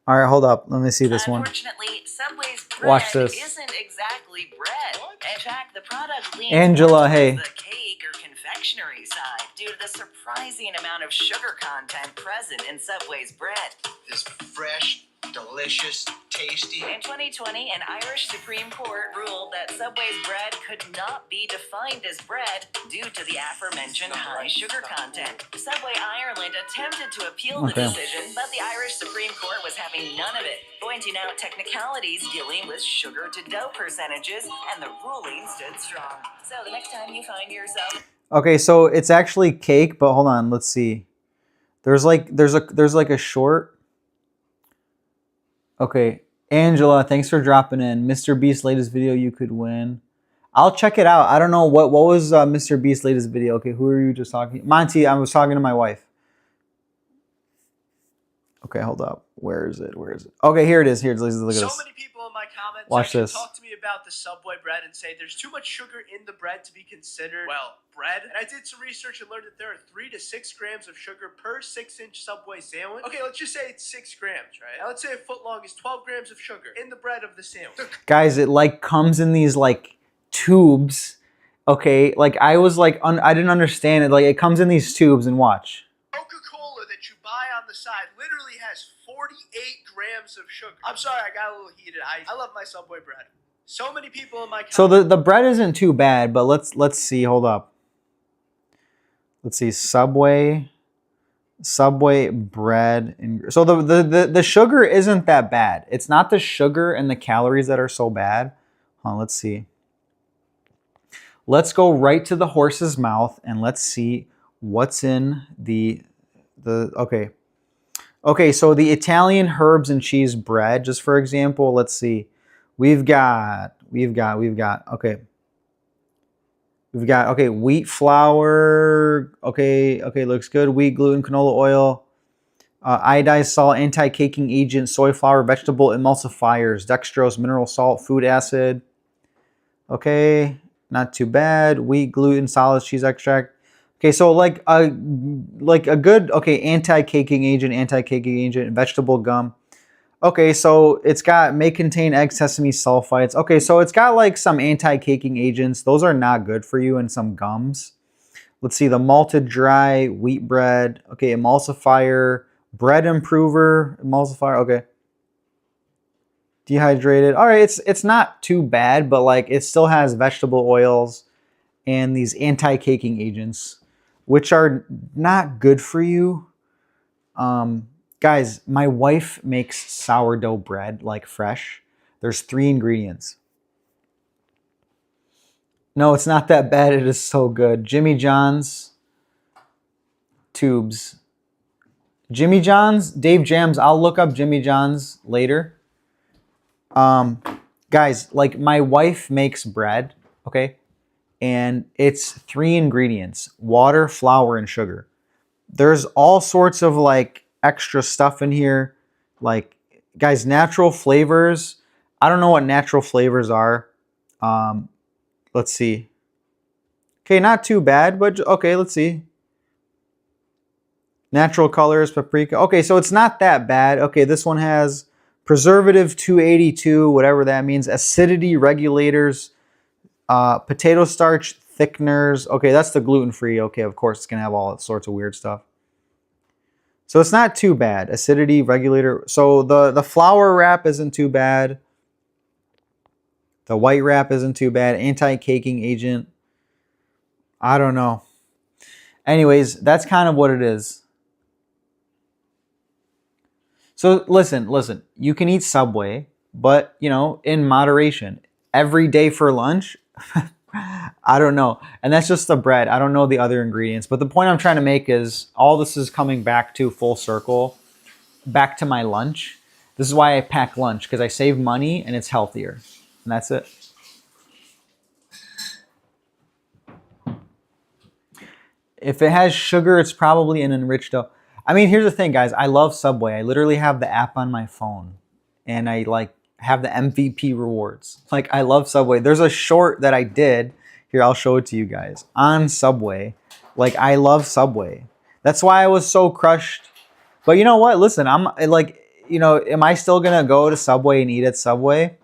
All right, hold up. Let me see this one. Unfortunately, Subway's bread Watch this. isn't exactly bread. In fact, the product leans Angela, more hey. towards the cake or confectionery side due to the surprising amount of sugar content present in Subway's bread. It's fresh, delicious, tasty. In 2020, an Irish Supreme Court ruled that Subway's bread could not be defined as bread due to the aforementioned high sugar content. Subway Ireland attempted to appeal the decision, but the Irish Supreme Court was having none of it, pointing out technicalities dealing with sugar to dough percentages, and the ruling stood strong. So the next time you find yourself... Okay, so it's actually cake, but hold on, let's see. There's like a short. Okay, Angela, thanks for dropping in. Mr. Beast's latest video, you could win. I'll check it out. I don't know what was Mr. Beast's latest video. Okay, who are you just talking? Monty, I was talking to my wife. Okay, hold up. Where is it? Where is it? Okay, here it is. Here it is. Let's look at this. So many people in my comments Watch this. talk to me about the Subway bread and say there's too much sugar in the bread to be considered, well, bread. And I did some research and learned that there are 3 to 6 grams of sugar per 6-inch Subway sandwich. Okay, let's just say it's 6 grams, right? Now let's say a foot long is 12 grams of sugar in the bread of the sandwich. Guys, it like comes in these like tubes. Okay, like I was like, I didn't understand it. Like it comes in these tubes, and watch. Coca-Cola that you buy on the side literally has 48 grams of sugar. I'm sorry, I got a little heated. I love my Subway bread. So many people in my comments. So the bread isn't too bad, but let's see. Hold up. Let's see. Subway bread. And so the sugar isn't that bad. It's not the sugar and the calories that are so bad. Hold on, let's see. Let's go right to the horse's mouth and let's see what's in the okay. Okay, so the Italian herbs and cheese bread, just for example, let's see. We've got okay, wheat flour, okay, looks good. Wheat, gluten, canola oil, iodized salt, anti-caking agent, soy flour, vegetable emulsifiers, dextrose, mineral salt, food acid. Okay, not too bad. Wheat, gluten, solid cheese extract. Okay, so like a good, okay, anti-caking agent, vegetable gum. Okay, so it's got may contain egg sesame sulfites. Okay, so it's got like some anti-caking agents. Those are not good for you, and some gums. Let's see, the malted dry wheat bread. Okay, emulsifier, bread improver, emulsifier. Okay. Dehydrated. All right, it's not too bad, but like it still has vegetable oils and these anti-caking agents, which are not good for you. Guys, my wife makes sourdough bread, like fresh. There's 3 ingredients. No, it's not that bad. It is so good. Jimmy John's tubes. Jimmy John's, Dave Jams. I'll look up Jimmy John's later. Guys, like my wife makes bread, okay? And it's 3 ingredients: water, flour, and sugar. There's all sorts of like extra stuff in here, like guys, natural flavors. I don't know what natural flavors are. Let's see. Okay, not too bad, but okay, let's see. Natural colors, paprika. Okay, so it's not that bad. Okay, this one has preservative 282, whatever that means. Acidity regulators, potato starch thickeners. Okay, that's the gluten-free. Okay, of course, it's going to have all sorts of weird stuff. So it's not too bad. Acidity regulator. So the flour wrap isn't too bad. The white wrap isn't too bad. Anti-caking agent. I don't know. Anyways, that's kind of what it is. So listen, you can eat Subway, but you know, in moderation. Every day for lunch, I don't know. And that's just the bread. I don't know the other ingredients. But the point I'm trying to make is all this is coming back to full circle, back to my lunch. This is why I pack lunch, because I save money and it's healthier. And that's it. If it has sugar, it's probably an enriched dough. I mean, here's the thing, guys. I love Subway. I literally have the app on my phone. And I like have the MVP rewards. Like, I love Subway. There's a short that I did. Here, I'll show it to you guys. On Subway. Like, I love Subway. That's why I was so crushed. But you know what? Listen, I'm like, you know, am I still going to go to Subway and eat at Subway?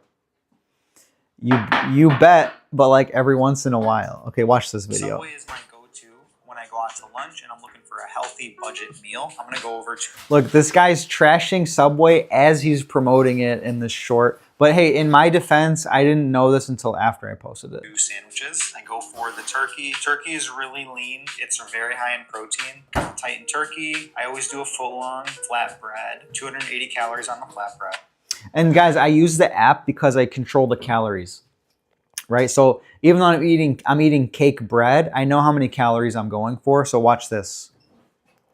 You bet, but like every once in a while. Okay, watch this video. Subway is my go-to when I go out to lunch and I'm looking for a healthy budget meal. I'm gonna go over to Look, this guy's trashing Subway as he's promoting it in this short. But hey, in my defense, I didn't know this until after I posted it. two sandwiches. I go for the turkey. Turkey is really lean. It's very high in protein. Titan turkey. I always do a full-on flat bread. 280 calories on the flat bread. And guys, I use the app because I control the calories, right? So even though I'm eating cake bread, I know how many calories I'm going for. So watch this.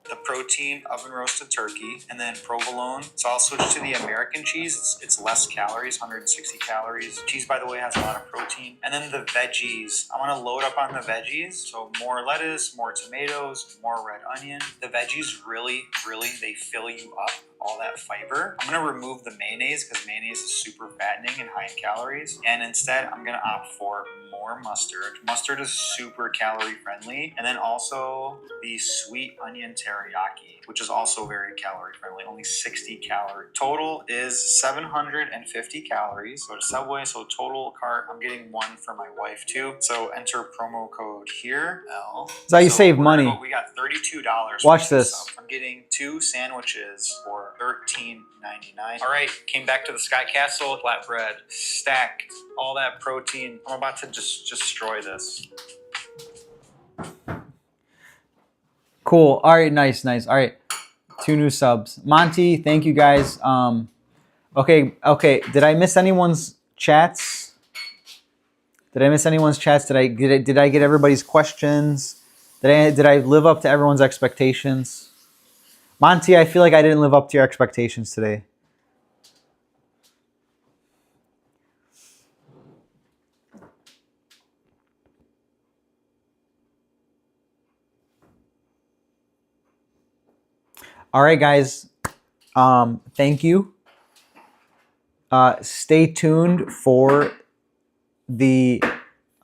The protein oven roasted turkey, and then provolone. So I'll switch to the American cheese. It's less calories, 160 calories. Cheese, by the way, has a lot of protein. And then the veggies. I want to load up on the veggies. So more lettuce, more tomatoes, more red onion. The veggies really, they fill you up. All that fiber. I'm gonna remove the mayonnaise because mayonnaise is super fattening and high in calories. And instead, I'm gonna opt for more mustard. Mustard is super calorie friendly. And then also the sweet onion teriyaki, which is also very calorie friendly, only 60 calories. Total is 750 calories. Go to Subway, so total cart, I'm getting one for my wife too. So enter promo code here, L. That's how you save money. We got $32. Watch this. I'm getting 2 sandwiches for $13.99. All right, came back to the Sky Castle, flatbread, stacked, all that protein. I'm about to just destroy this. Cool. All right, nice. All right, 2 new subs. Monty, thank you guys. Okay. Did I miss anyone's chats? Did I get everybody's questions? Did I live up to everyone's expectations? Monty, I feel like I didn't live up to your expectations today. All right, guys. Thank you. Stay tuned for the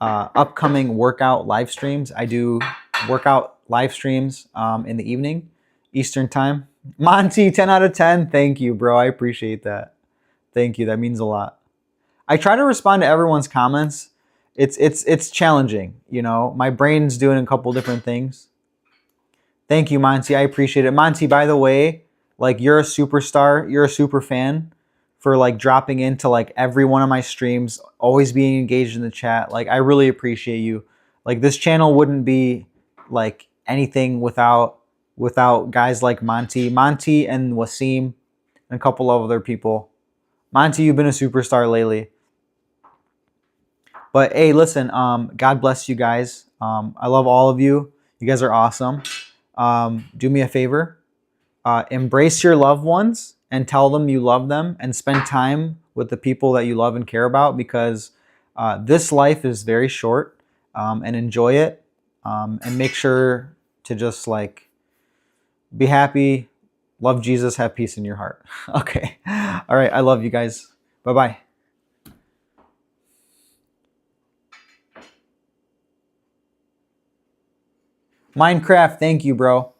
upcoming workout live streams. I do workout live streams in the evening, Eastern time. Monty, 10 out of 10. Thank you, bro. I appreciate that. Thank you. That means a lot. I try to respond to everyone's comments. It's challenging, you know. My brain's doing a couple different things. Thank you, Monty. I appreciate it. Monty, by the way, like, you're a superstar. You're a super fan for like dropping into like every one of my streams, always being engaged in the chat. Like, I really appreciate you. Like, this channel wouldn't be like anything without guys like Monty and Wasim and a couple of other people. Monty, you've been a superstar lately. But hey, listen, God bless you guys. I love all of you. You guys are awesome. Do me a favor. Embrace your loved ones and tell them you love them, and spend time with the people that you love and care about, because this life is very short, and enjoy it. And make sure to just like be happy, Love Jesus, have peace in your heart. Okay. All right. I love you guys. Bye-bye. Minecraft, thank you, bro.